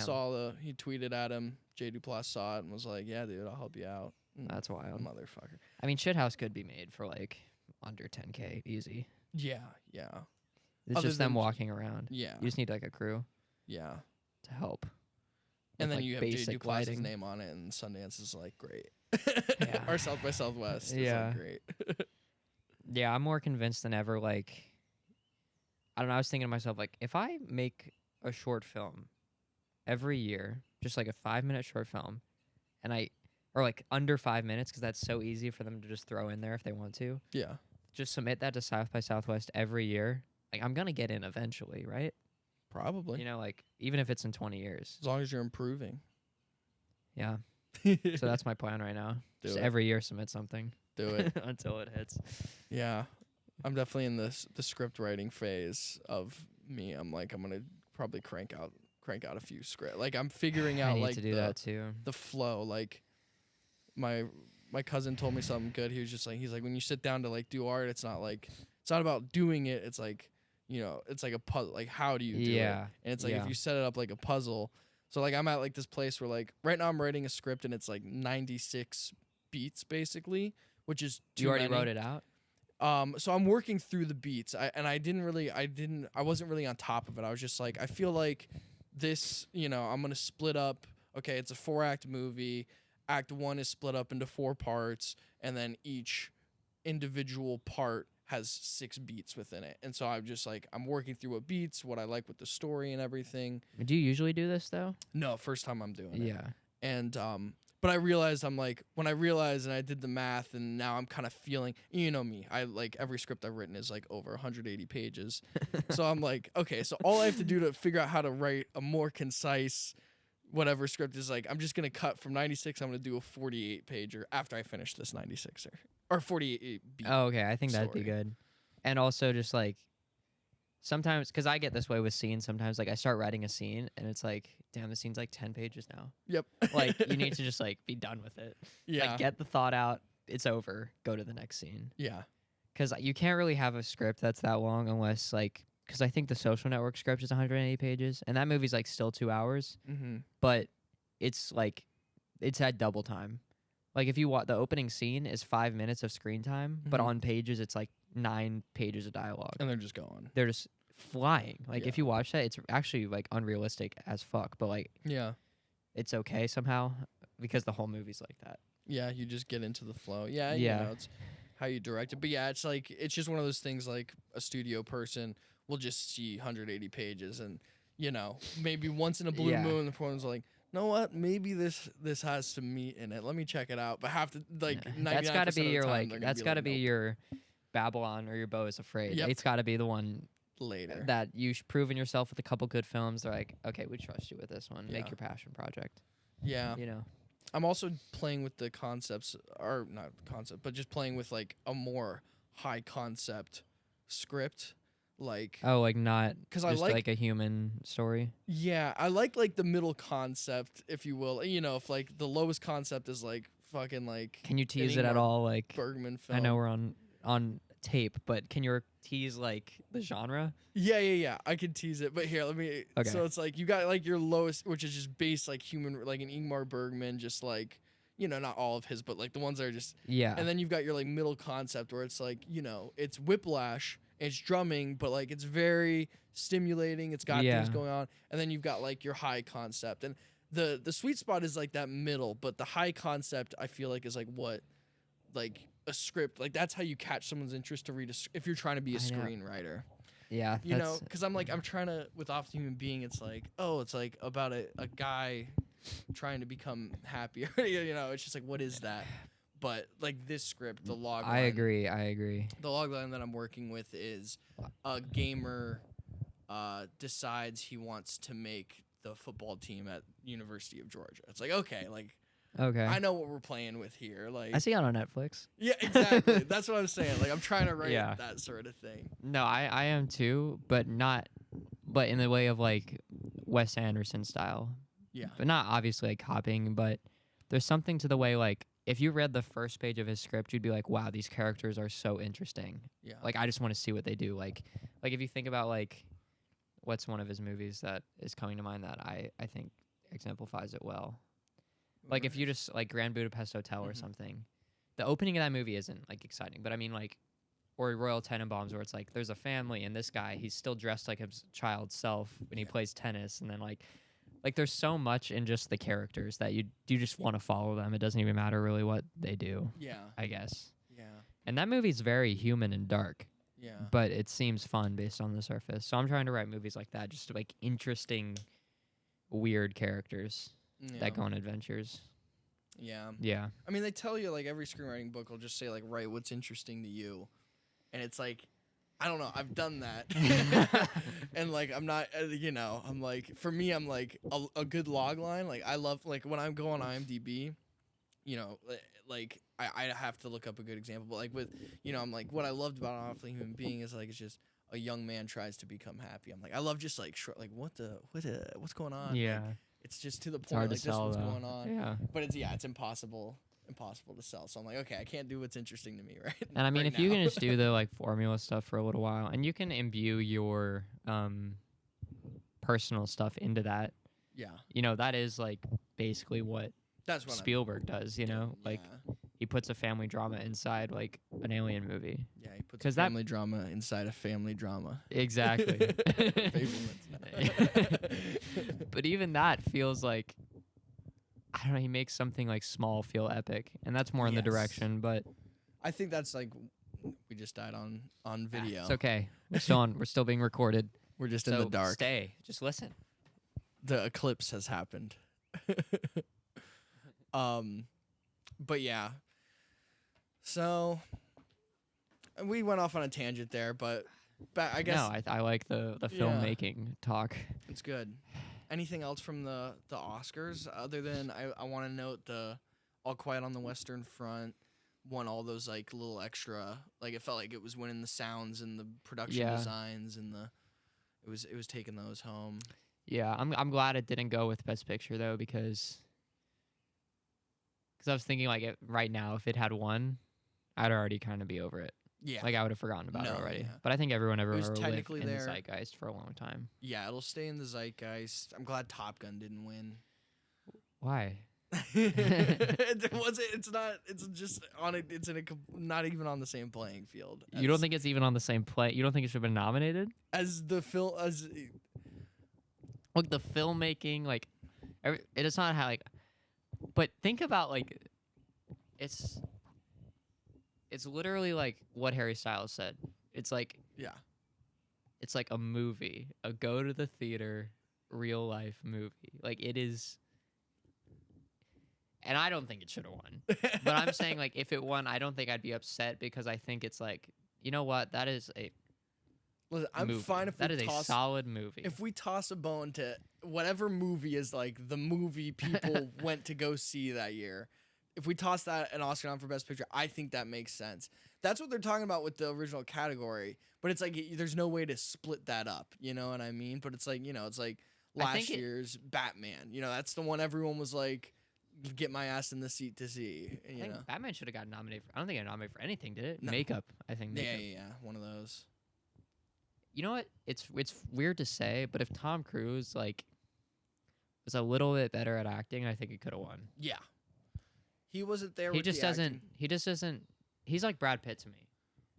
He tweeted at him. Jay Duplass saw it and was like, "Yeah, dude, I'll help you out." That's wild. Motherfucker. I mean, Shithouse could be made for like under 10K easy. Yeah, It's Other just them than- walking around. yeah, You just need like a crew yeah. to help. And with, then like, you have Jay basic Duplass's lighting. name on it, and Sundance is like great. Yeah. Or South by Southwest is Yeah. like great. Yeah, I'm more convinced than ever. Like, I don't know. I was thinking to myself, like, if I make a short film every year, just like a 5-minute short film, and I or like under 5 minutes, because that's so easy for them to just throw in there if they want to. Yeah. Just submit that to South by Southwest every year. Like I'm gonna get in eventually, right? Probably. You know, like even if it's in 20 years. As long as you're improving. Yeah. So that's my plan right now. Do Just it. every year submit something Do it. until it hits. Yeah. I'm definitely in the script writing phase of me. I'm gonna probably crank out a few script. Like I'm figuring I out need like to do that too. the flow. Like my cousin told me something good. He was just like, he's like, when you sit down to like do art, it's not about doing it. It's like, it's like a puzzle. Like how do you do it? Yeah. And it's like Yeah. if you set it up like a puzzle. So like I'm at like this place where like right now I'm writing a script and it's like 96 beats basically, which is too You already many. wrote it out? So I'm working through the beats. I wasn't really on top of it. I was just like, I feel like this, I'm gonna split up. Okay, it's a 4-act movie. Act 1 is split up into 4 parts, and then each individual part has 6 beats within it. And so I'm just like, I'm working through what beats, what I like with the story and everything. Do you usually do this though? No, first time I'm doing it. Yeah. And but I realized when I realized and I did the math and now I'm kind of feeling, you know me, I like every script I've written is like over 180 pages. So I'm like, okay, so all I have to do to figure out how to write a more concise whatever script is like, I'm just going to cut from 96, I'm going to do a 48 pager after I finish this 96er or 48 beat. Oh, okay. I think that'd be story. good. And also just like sometimes, because I get this way with scenes, sometimes like I start writing a scene and it's like, damn, the scene's like 10 pages now. Yep. Like you need to just like be done with it. Yeah. Like get the thought out. It's over. Go to the next scene. Yeah. Because you can't really have a script that's that long unless like, because I think the Social Network script is 180 pages and that movie's like still 2 hours, Mm-hmm. but it's like, it's at double time. Like if you watch the opening scene is 5 minutes of screen time, but Mhm. on pages it's like 9 pages of dialogue. And they're just going. They're just flying. Like if Yeah. you watch that, it's actually like unrealistic as fuck, but like Yeah. it's okay somehow because the whole movie's like that. Yeah, you just get into the flow. Yeah, Yeah. it's how you direct it. But yeah, it's like it's just one of those things like a studio person will just see 180 pages and maybe once in a blue Yeah. moon the person's like, you know what? Maybe this has some meat in it. Let me check it out. But have to like 99% That's got to be of the your time, like they're gonna that's got to like, be "Nope." your Babylon or your Beau is Afraid. Yep. It's got to be the one Later. that you've proven yourself with a couple good films. They're like, okay, we trust you with this one. Yeah. Make your passion project. Yeah. You know. I'm also playing with the concepts, or not concept, but just playing with like a more high concept script. Like, Oh, like not 'cause just I like- like a human story. yeah, I like the middle concept, if you will. If like the lowest concept is like fucking like Can you tease Ingmar it at all? Like Bergman film. I know we're on tape, but can you tease like the genre? Yeah. I can tease it, but here, let me. Okay. So it's like you got like your lowest, which is just based like human, like an Ingmar Bergman, just like not all of his, but like the ones that are just. Yeah. And then you've got your like middle concept where it's like it's whiplash, it's drumming, but like it's very stimulating. It's got Yeah. things going on, and then you've got like your high concept, and the sweet spot is like that middle, but the high concept I feel like is like what, like a script, like that's how you catch someone's interest to read if you're trying to be a I know. screenwriter. yeah. Because I'm trying to, with Off the Human Being, it's like, oh, it's like about a guy trying to become happier. It's just like, what is that? But like this script, the log line, I agree. the log line that I'm working with is a gamer decides he wants to make the football team at University of Georgia. It's like, okay, like Okay. I know what we're playing with here. Like I see it on Netflix. yeah, exactly. That's what I'm saying. Like I'm trying to write Yeah. that sort of thing. No, I am too, but in the way of like Wes Anderson style. Yeah. But not obviously like copying, but there's something to the way like if you read the first page of his script, you'd be like, wow, these characters are so interesting. Yeah. Like I just want to see what they do. Like if you think about like what's one of his movies that is coming to mind that I think exemplifies it well. Like if you just like Grand Budapest Hotel or Mhm. something, the opening of that movie isn't like exciting, but I mean like, or Royal Tenenbaums where it's like there's a family and this guy he's still dressed like his child self when he plays tennis, and then like there's so much in just the characters that you just want to follow them. It doesn't even matter really what they do, Yeah. I guess. Yeah. And that movie's very human and dark, Yeah. but it seems fun based on the surface. So I'm trying to write movies like that, just like interesting, weird characters Yeah. that go on adventures. Yeah. Yeah. I mean, they tell you like every screenwriting book will just say like write what's interesting to you, and it's like, I don't know. I've done that, and like I'm not, I'm like for me, I'm like a good log line. Like I love like when I go on IMDb, like I have to look up a good example, but like with I'm like what I loved about An Awfully Human Being is like it's just a young man tries to become happy. I'm like I love just like like what's going on? Yeah. Like, it's just to the It's point. hard Like to this sell what's though. going on. Yeah. But it's impossible to sell. So I'm like, okay, I can't do what's interesting to me, right? And I mean, right if you now. can just do the like formula stuff for a little while, and you can imbue your personal stuff into that, yeah, that is like basically what that's what Spielberg does. Like he puts a family drama inside like an alien movie. yeah, he puts 'Cause a that- family drama inside a family drama. Exactly. Fablemans. But even that feels like, I don't know, he makes something like small feel epic, and that's more in the Yes. direction. But I think that's like we just died on video. it's okay. We're still being recorded. We're just So in the dark. stay. Just listen. The eclipse has happened. But yeah. So we went off on a tangent there, but I guess No, I like the Yeah. filmmaking talk. it's good. Anything else from the Oscars other than I want to note the All Quiet on the Western Front won all those like little extra, like it felt like it was winning the sounds and the production Yeah. designs and it was taking those home. Yeah, I'm glad it didn't go with Best Picture though, because I was thinking like right now if it had won, I'd already kind of be over it. Yeah. Like I would have forgotten about it No, already. yeah. But I think everyone was will live technically in the there. zeitgeist for a long time. Yeah, it'll stay in the zeitgeist. I'm glad Top Gun didn't win. Why? It's not. It's just on it. It's in not even on the same playing field. You don't think it's even on the same play? You don't think it should have been nominated? as the film as Look, the filmmaking, like, it is not how like, but think about like, it's literally like what Harry Styles said. It's like yeah a movie, a go to the theater, real life movie. Like it is, and I don't think it should have won. But I'm saying like if it won, I don't think I'd be upset because I think it's like, you know what, that is a Listen, I'm movie. fine if that we is toss a solid movie. if we toss a bone to whatever movie is like the movie people went to go see that year. If we toss that an Oscar nom for Best Picture, I think that makes sense. That's what they're talking about with the original category. But it's like there's no way to split that up. You know what I mean? But it's like it's like last year's Batman. That's the one everyone was like, get my ass in the seat to see. I think Batman should have gotten nominated. I don't think it got nominated for anything, did it? No. Makeup, I think. Makeup. Yeah, one of those. You know what? It's weird to say, but if Tom Cruise like was a little bit better at acting, I think he could have won. Yeah. He wasn't there. He with just the doesn't. acting. He just doesn't. He's like Brad Pitt to me.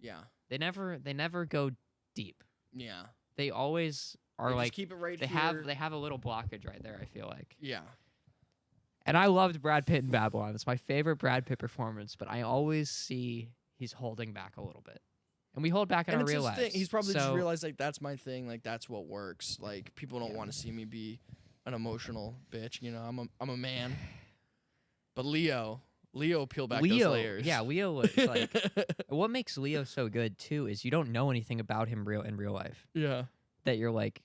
Yeah. They never go deep. Yeah. They always are They like just keep it right they here. have a little blockage right there. I feel like. Yeah. And I loved Brad Pitt in Babylon. It's my favorite Brad Pitt performance, but I always see he's holding back a little bit. And we hold back in And our it's real his lives. thing. He's probably just So- realized like that's my thing. Like that's what works. Like people don't Yeah. want to see me be an emotional bitch. I'm a man. But Leo peel back those layers. Yeah, Leo was like what makes Leo so good too is you don't know anything about him in real life. yeah. That you're like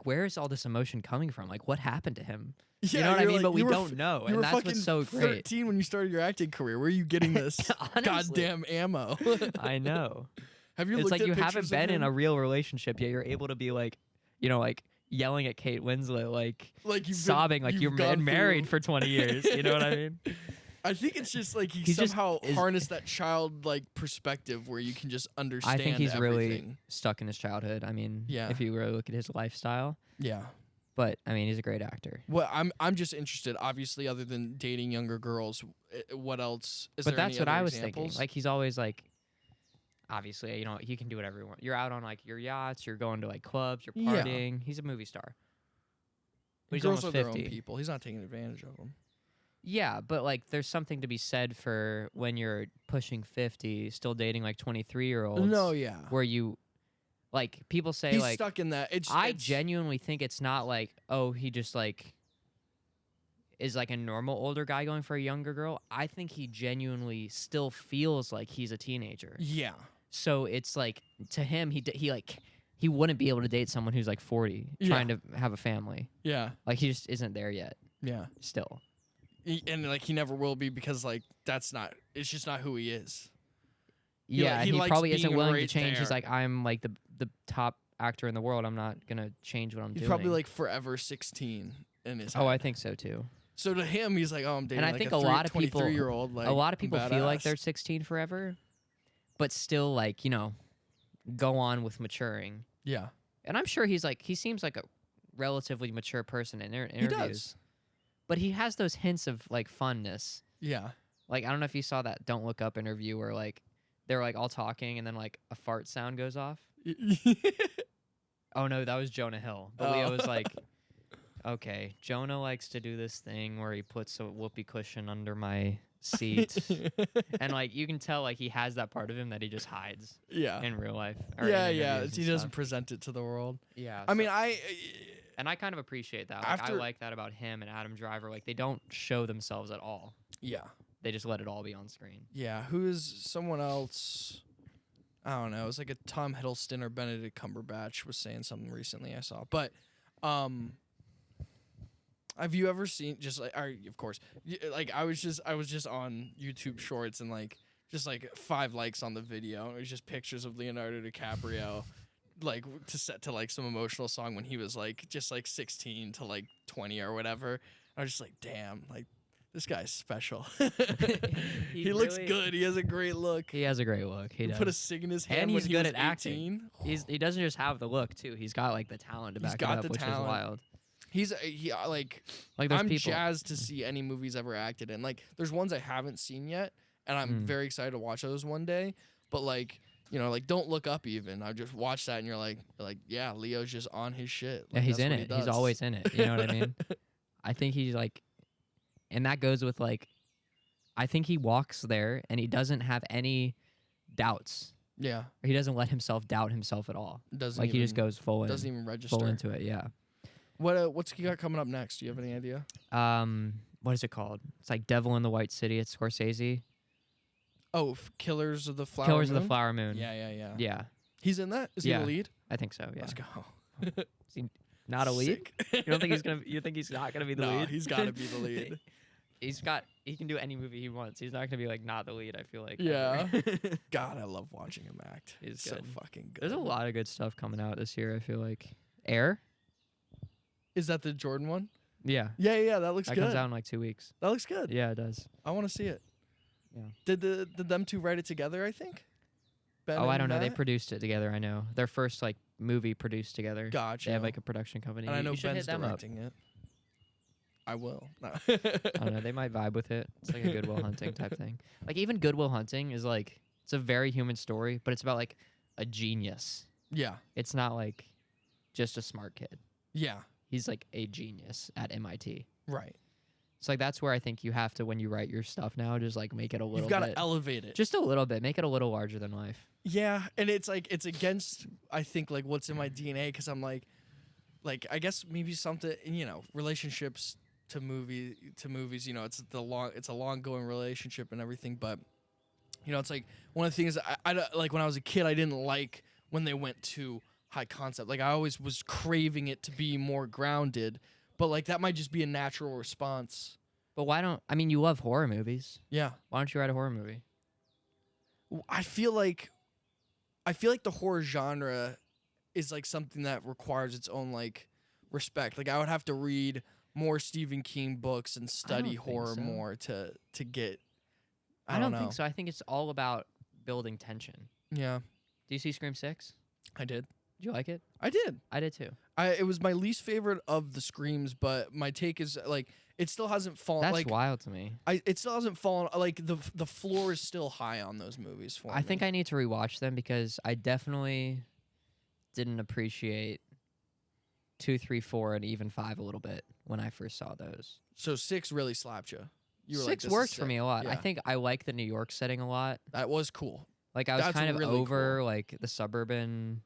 where is all this emotion coming from? Like what happened to him? Yeah, You know what I you're mean? like- But we you were don't f- know, You and were that's fucking what's so great. 13 when you started your acting career. Where are you getting this Honestly. goddamn ammo? I know. Have you It's looked like at you pictures haven't of been in him? a real relationship yet. You're able to be like, like yelling at Kate Winslet, like like you've sobbing, like you've you've gone been married through- for 20 years. You know what I mean? I think it's just like he He just somehow is- harnessed that childlike perspective where you can just understand. I think he's really everything. stuck in his childhood. I mean, Yeah. if you really look at his lifestyle. Yeah. But I mean, he's a great actor. Well, I'm just interested. Obviously, other than dating younger girls, what else? Is But there that's any what other I was examples? thinking. Like he's always like, obviously, he can do whatever you want. You're out on like your yachts. You're going to like clubs. You're Yeah. partying. He's a movie star. But he's girls almost are their own 50. people. He's not taking advantage of them. Yeah, but like there's something to be said for when you're pushing 50, still dating like 23-year-olds. No, yeah. Where you, like, people say He's like, stuck in that. I genuinely think it's not like, oh, he just like, is like a normal older guy going for a younger girl. I think he genuinely still feels like he's a teenager. Yeah. So it's like to him, he wouldn't be able to date someone who's like 40 Yeah. trying to have a family. Yeah. Like he just isn't there yet. Yeah. Still. And like he never will be because like it's just not who he is. Yeah, he he likes probably isn't being willing to right change. He's there. like, I'm like the top actor in the world. I'm not gonna change what I'm He's doing. probably like forever 16 in his oh, I head. think so too. So to him, he's like, oh, I'm dating I like think a a lot of people- 23-year-old. Like, a lot of people feel like badass. they're 16 forever, but still like go on with maturing. Yeah. And I'm sure he seems like a relatively mature person in interviews. He does. But he has those hints of like funness. Yeah. Like I don't know if you saw that Don't Look Up interview where like they're like all talking and then like a fart sound goes off. Oh no, that was Jonah Hill. But Leo was like, okay, Jonah likes to do this thing where he puts a whoopee cushion under my seat. And like you can tell like he has that part of him that he just hides yeah. in real life. Or in Yeah. interviews He and doesn't stuff. present it to the world. Yeah. I mean, and I kind of appreciate that. Like, I After- like that about him and Adam Driver. Like they don't show themselves at all. yeah. They just let it all be on screen. Yeah. Who is someone else? I don't know. It was like a Tom Hiddleston or Benedict Cumberbatch was saying something recently I saw. But have you ever seen just like of course like I was just on YouTube Shorts and like just like 5 likes on the video. It was just pictures of Leonardo DiCaprio like to set to like some emotional song when he was like just like 16 to like 20 or whatever. I was just like, damn, like this guy's special. He looks really- good. He has a great look. He has a great look. He He does. put a cig in his hand And when he's he good was at acting. 18. He doesn't just have the look too. He's got like the talent to He's back got it up, the which talent. is wild. He like Like those I'm people. jazzed to see any movies ever acted in. Like there's ones I haven't seen yet, and I'm very excited to watch those one day. But like like Don't Look Up even. I just watched that and you're like yeah, Leo's just on his shit. Yeah, Like, he's that's in what he it. He's does. always in it. You know what I mean? I think he's like, and that goes with like, I think he walks there and he doesn't have any doubts. Yeah, He doesn't let himself doubt himself at all. doesn't Like even, he just goes full doesn't in, even full register. into it. Yeah. What's he got coming up next? Do you have any idea? What is it called? It's like Devil in the White City. It's Scorsese. Oh, Killers of the Flower Killers Moon? of the Flower Moon. Yeah. Yeah, He's in that? Is he Yeah. the lead? I think so. Yeah. Let's go. Not a lead. Sick. You don't think he's gonna? You think he's not gonna be the No, lead? he's got to be the lead. He can do any movie he wants. He's not gonna be like not the lead. I feel like. Yeah. ever. God, I love watching him act. He's so good. fucking good. There's a lot of good stuff coming out this year. I feel like Air. Is that the Jordan one? Yeah, Yeah, that looks that good. comes out in like 2 weeks. That looks good. Yeah, it does. I want to see it. Yeah. Did them two write it together, I think? Ben Oh, I and don't know. They Matt? produced it together. I know their first like movie produced together. Gotcha. They have like a production company. and I know you should Ben's hit them up. directing it. I will. No. I don't know. They might vibe with it. It's like a Goodwill Hunting type thing. Like even Goodwill Hunting is like it's a very human story, but it's about like a genius. Yeah. It's not like just a smart kid. Yeah. He's like a genius at MIT. Right. So like that's where I think you have to when you write your stuff now, just like make it a little You've got bit. to elevate it. Just a little bit. Make it a little larger than life. Yeah, and it's like it's against I think like what's in my DNA because I'm like I guess maybe something relationships to movies it's a long going relationship and everything, but it's like one of the things I like when I was a kid I didn't like when they went to high concept. Like I always was craving it to be more grounded, but like that might just be a natural response. But why don't I mean you love horror movies? Yeah, Why don't you write a horror movie? I feel like the horror genre is like something that requires its own like respect. Like I would have to read more Stephen King books and study think horror so. more to get. I don't know. think so. I think it's all about building tension. Yeah, Do you see Scream 6? I did. Did you like it? I did. I did too. It was my least favorite of the Screams, but my take is like it still hasn't fallen. That's like wild to me. it still hasn't fallen. Like the floor is still high on those movies for me. I think I need to rewatch them because I definitely didn't appreciate 2, 3, 4, and even 5 a little bit when I first saw those. So 6 really slapped you. You were like, 6 "This is worked for sick." me a lot. I Yeah. think I like the New York setting a lot. That was cool. Like I was That's kind of really over cool. like the suburban.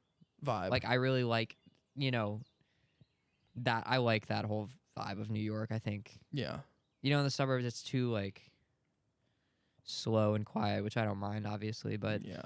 Vibe. Like I really like that I like that whole vibe of New York. I think yeah. You know, in the suburbs, it's too like slow and quiet, which I don't mind, obviously. But yeah.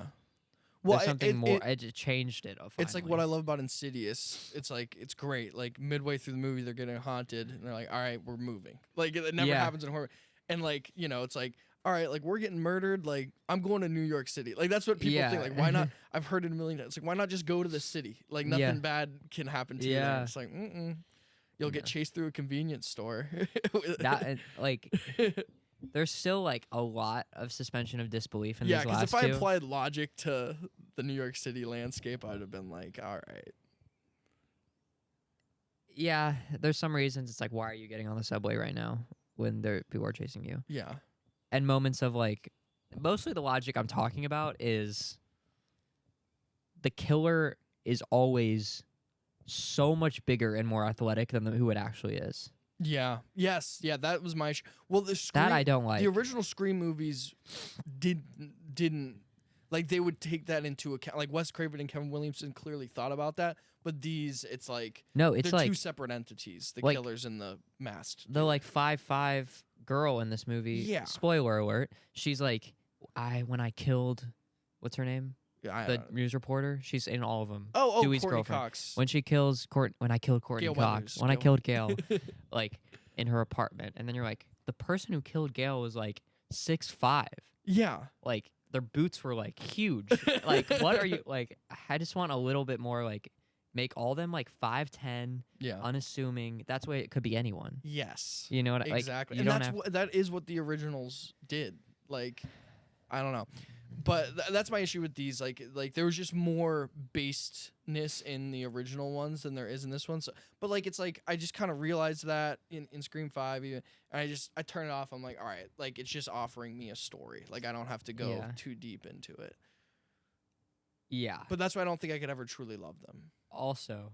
there's something more. It just changed it. It's like what I love about Insidious. It's like it's great. Like midway through the movie, they're getting haunted, and they're like, "All right, we're moving." Like it never happens in horror. And like it's like, "All right, like we're getting murdered. Like I'm going to New York City." Like that's what people think. Like why not? I've heard it a million times. It's like why not just go to the city? Like nothing bad can happen to you. There. It's like, you'll get chased through a convenience store. That like. There's still like a lot of suspension of disbelief in these last two. Yeah, because if I applied logic to the New York City landscape, I'd have been like, all right. Yeah, there's some reasons it's like, why are you getting on the subway right now when people are chasing you? Yeah. And moments of like, mostly the logic I'm talking about is the killer is always so much bigger and more athletic than who it actually is. Yeah. Yes. Yeah. That was my. Well, that I don't like. The original Scream movies didn't like they would take that into account. Like Wes Craven and Kevin Williamson clearly thought about that, but these it's like it's they're like two separate entities. The like, killers and the masked. The like 5'5" girl in this movie. Yeah. Spoiler alert. She's like, when I killed, what's her name? The news reporter. She's in all of them. Oh, Dewey's Courtney girlfriend. Cox. When she kills when I killed Courtney Gail Cox. Weathers. When I killed Gail, like in her apartment, and then you're like, the person who killed Gail was like 6'5". Yeah. Like their boots were like huge. Like what are you like? I just want a little bit more like. Make all them like 5'10", unassuming. That's why it could be anyone. Yes. You know what? Exactly. Like, and that is what the originals did. Like, I don't know. But that's my issue with these. Like there was just more basedness in the original ones than there is in this one. So, but like it's like I just kind of realized that in Scream 5 even, and I turn it off. I'm like, all right, like it's just offering me a story. Like I don't have to go too deep into it. Yeah. But that's why I don't think I could ever truly love them. Also,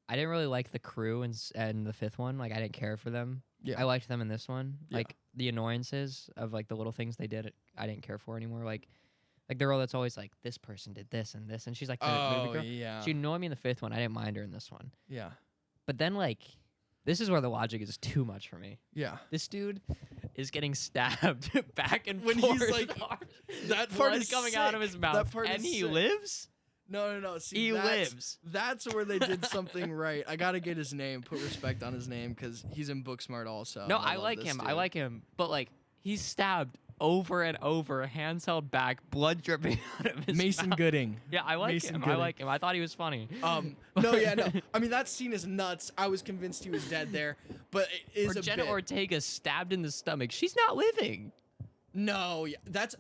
I didn't really like the crew and the fifth one. Like I didn't care for them. Yeah. I liked them in this one. Yeah. Like the annoyances of like the little things they did, I didn't care for anymore. Like the girl that's always like, this person did this and this, and she's like the movie girl. Yeah. She annoyed me in the fifth one. I didn't mind her in this one. Yeah. But then like, this is where the logic is too much for me. Yeah. This dude is getting stabbed back and when forth. He's like, that part blood is coming sick. out of his mouth, that part and is he sick. lives. No. See, he lives. That's where they did something right. I gotta get his name. Put respect on his name because he's in Booksmart also. No, I like him. Dude. I like him. But like, he's stabbed over and over, hands held back, blood dripping out of his Mason mouth. Gooding. Yeah, I like Mason him. Gooding. I like him. I thought he was funny. No. I mean, that scene is nuts. I was convinced he was dead there, but it is or a Jenna bit. Ortega stabbed in the stomach. She's not living. No, yeah, that's.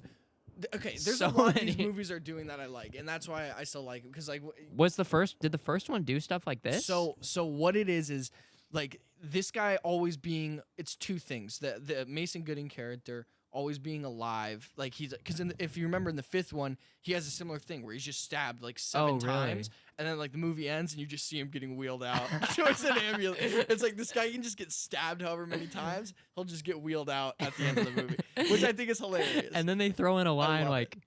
Okay, there's So a lot many. these movies are doing that I like, and that's why I still like them because like. Did the first one do stuff like this? So what it is like this guy always being. It's two things. The Mason Gooding character always being alive, like he's because if you remember in the fifth one, he has a similar thing where he's just stabbed like seven times, and then like the movie ends and you just see him getting wheeled out towards an ambulance. It's like this guy can just get stabbed however many times, he'll just get wheeled out at the end of the movie, which I think is hilarious. And then they throw in a line love like,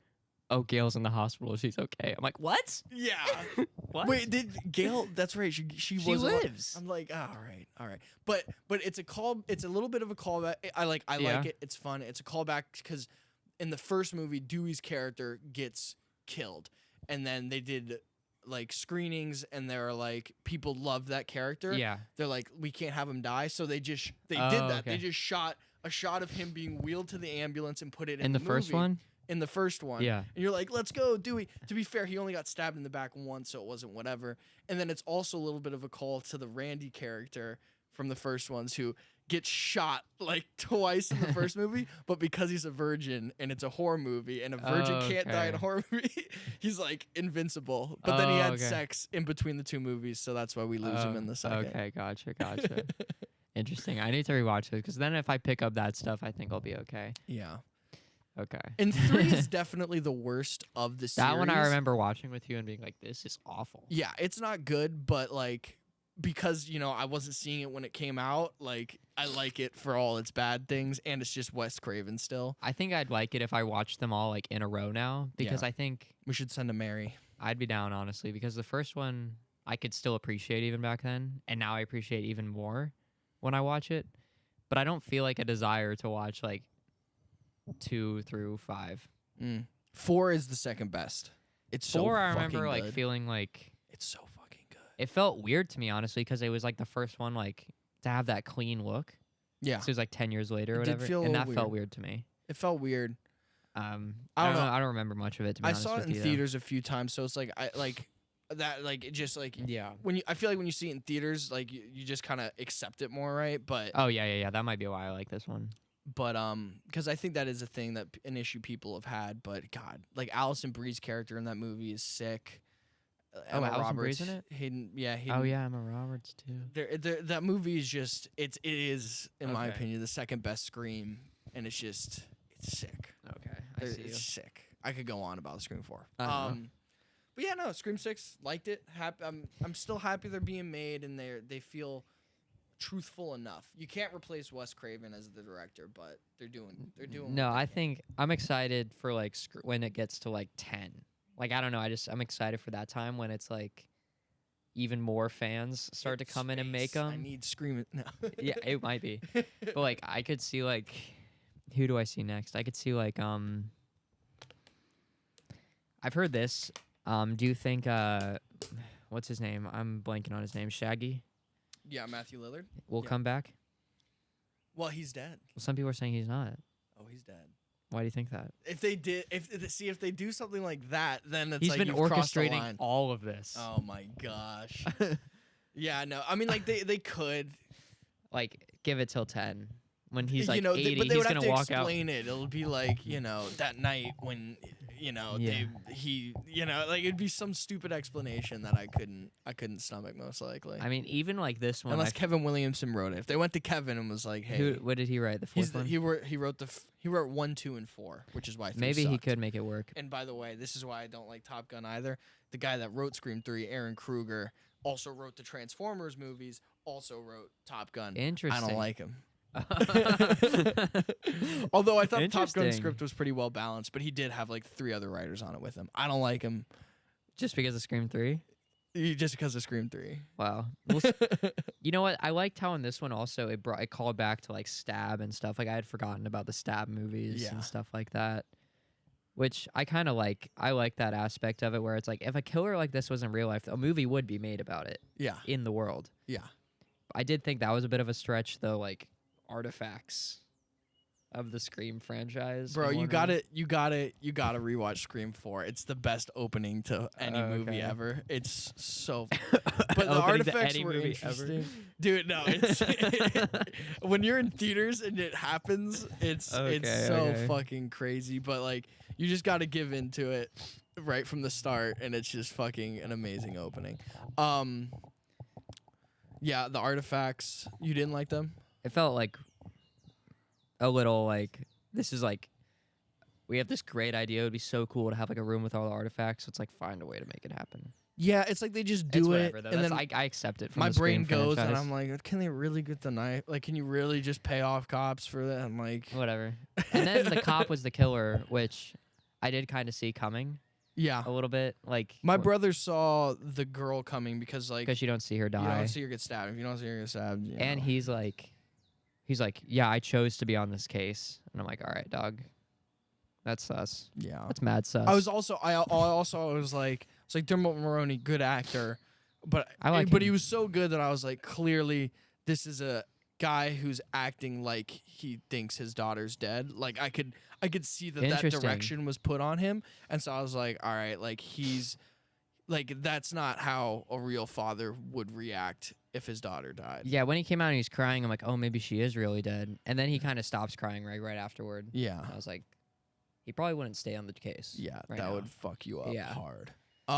"Oh, Gail's in the hospital. She's okay." I'm like, "What? Yeah. What? Wait, did Gail? That's right. She was lives. I'm like, all right. But it's a call. It's a little bit of a callback. I like it. It's fun. It's a callback because in the first movie, Dewey's character gets killed, and then they did like screenings, and they're like people loved that character. Yeah. They're like, we can't have him die, so they did that. Okay. They just shot a shot of him being wheeled to the ambulance and put it In the first movie. one. In the first one. Yeah. And you're like, let's go, Dewey. To be fair, he only got stabbed in the back once, so it wasn't whatever. And then it's also a little bit of a call to the Randy character from the first ones who gets shot like twice in the first movie, but because he's a virgin and it's a horror movie and a virgin can't die in a horror movie, he's like invincible. But then he had sex in between the two movies, so that's why we lose him in the second. Okay, gotcha. Interesting. I need to rewatch it because then if I pick up that stuff, I think I'll be okay. Yeah. Okay. And 3 is definitely the worst of the series. That one I remember watching with you and being like, this is awful. Yeah, it's not good, but like because, I wasn't seeing it when it came out, like I like it for all its bad things, and it's just Wes Craven still. I think I'd like it if I watched them all like in a row now because I think we should send a Mary. I'd be down honestly because the first one I could still appreciate even back then, and now I appreciate even more when I watch it. but I don't feel like a desire to watch like 2 through 5. 4 is the second best. It's 4, so I remember fucking like good. feeling like It's so fucking good. it felt weird to me honestly because it was like the first one like to have that clean look. Yeah, So it was like 10 years later or It did whatever, feel a and little that felt weird to me. it felt weird. I I don't don't know. I don't remember much of it to be I honest saw it with in you, though. theaters a few times, so it's like I like that. Like it just like Yeah. I feel like when you see it in theaters, like you just kind of accept it more, right? But Oh yeah. That might be why I like this one. because I think that is a thing that an issue people have had. But God, like Alison Brie's character in that movie is sick. Emma Alison Brie's Roberts, in it? Hayden, Oh yeah, Emma Roberts too. That movie is just it is in my Okay. opinion the second best Scream, and it's sick. Okay, I see you. It's sick. I could go on about Scream 4. Uh-huh. But yeah, no, Scream 6 liked it. I'm still happy they're being made and they feel truthful enough. You can't replace Wes Craven as the director, but they're doing. No, I think I'm excited for like when it gets to like 10. Like I don't know, I'm excited for that time when it's like even more fans start to come in and make them. I need Scream. No. Yeah, it might be. But like I could see like who do I see next? I could see like I've heard this. Do you think what's his name? I'm blanking on his name. Shaggy Yeah, Matthew Lillard will Yeah. come back? Well, he's dead. Well, some people are saying he's not. Oh, he's dead. Why do you think that? If they did, if they do something like that, then it's He's like been you've crossed the orchestrating line. all of this. Oh my gosh. Yeah, no. I mean, like they could. Like give it till 10. When he's like you know, 80, but they he's would have gonna to walk out. explain it. It'll be like that night when Yeah. like it'd be some stupid explanation that I couldn't stomach most likely. I mean, even like this one. Unless Kevin Williamson wrote it. If they went to Kevin and was like, "Hey, what did he write? The fourth one? he wrote he wrote 1, 2, and 4, which is why 3 Maybe he sucked. could make it work. And by the way, this is why I don't like Top Gun either. The guy that wrote Scream 3, Aaron Kruger, also wrote the Transformers movies, also wrote Top Gun. Interesting. I don't like him. Although I thought Top Gun Interesting. script was pretty well balanced, but he did have like 3 other writers on it with him. I don't like him Just because of Scream 3? just because of Scream 3. Wow. Well, you know what? I liked how in this one also it called back to like Stab and stuff. Like I had forgotten about the Stab movies Yeah. and stuff like that. Which I kind of like. I like that aspect of it where it's like if a killer like this was in real life, a movie would be made about it Yeah, in the world. yeah. I did think that was a bit of a stretch though, like artifacts of the Scream franchise. Bro, I'm you wondering. gotta rewatch Scream 4. It's the best opening to any movie Okay. ever. It's so but the Opening to artifacts any were movie ever. interesting. Dude, no, it's when you're in theaters and it happens, it's Okay, so okay. fucking crazy. But like you just gotta give into it right from the start, and it's just fucking an amazing opening. Yeah, the artifacts, you didn't like them? It felt like a little like this is like we have this great idea. It would be so cool to have like a room with all the artifacts. So it's like find a way to make it happen. Yeah, it's like they just It's do it, whatever, though. and That's, then I accept it. From my the brain Scream goes, and franchise. I'm like, can they really get the knife? Like, can you really just pay off cops for that? I'm like, Whatever. And then the cop was the killer, which I did kind of see coming yeah. a little bit. Like My brother saw the girl coming because like because you don't see her you die, don't see her get stabbed. If you don't see her get stabbed, you and know. he's like, yeah, I chose to be on this case, and I'm like, all right, dog, that's sus. yeah. That's mad sus. I was like Dermot Mulroney, good actor, but like but him. he was so good that I was like, clearly this is a guy who's acting like he thinks his daughter's dead. Like I could see that Interesting. direction was put on him, and so I was like, all right, like he's like that's not how a real father would react if his daughter died. Yeah, when he came out and he's crying, I'm like, oh, maybe she is really dead. And then he kind of stops crying right afterward. Yeah. And I was like, he probably wouldn't stay on the case. Yeah, right that now. would fuck you up Yeah. hard. If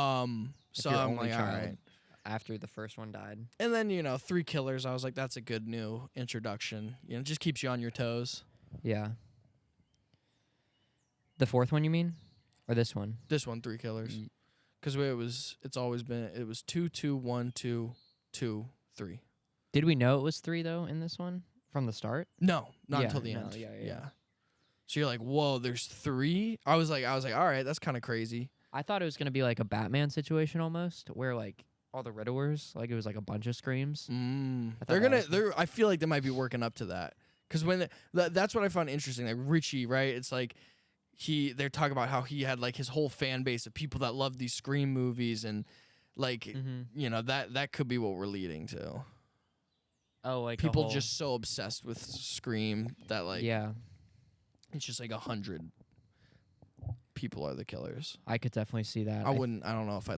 So your I'm only like, all child right. after the first one died. And then 3 killers. I was like, that's a good new introduction. It just keeps you on your toes. Yeah. The fourth one, you mean, or this one? This one, 3 killers. Y- Because it's always been 2, 2, 1, 2, 2, 3. Did we know it was 3 though in this one from the start? No, not Yeah, until the no, end. yeah. So you're like, whoa, there's 3. I was like, all right, that's kind of crazy. I thought it was gonna be like a Batman situation almost, where like all the Riddlers, like it was like a bunch of screams. I thought They're that gonna. was cool. I feel like they might be working up to that Because when that's what I found interesting. Like Richie, right? It's like they're talking about how he had like his whole fan base of people that love these Scream movies, and like that could be what we're leading to. Oh, like People just so obsessed with Scream that like yeah. it's just like 100 people are the killers. I could definitely see that. I wouldn't. I don't know if I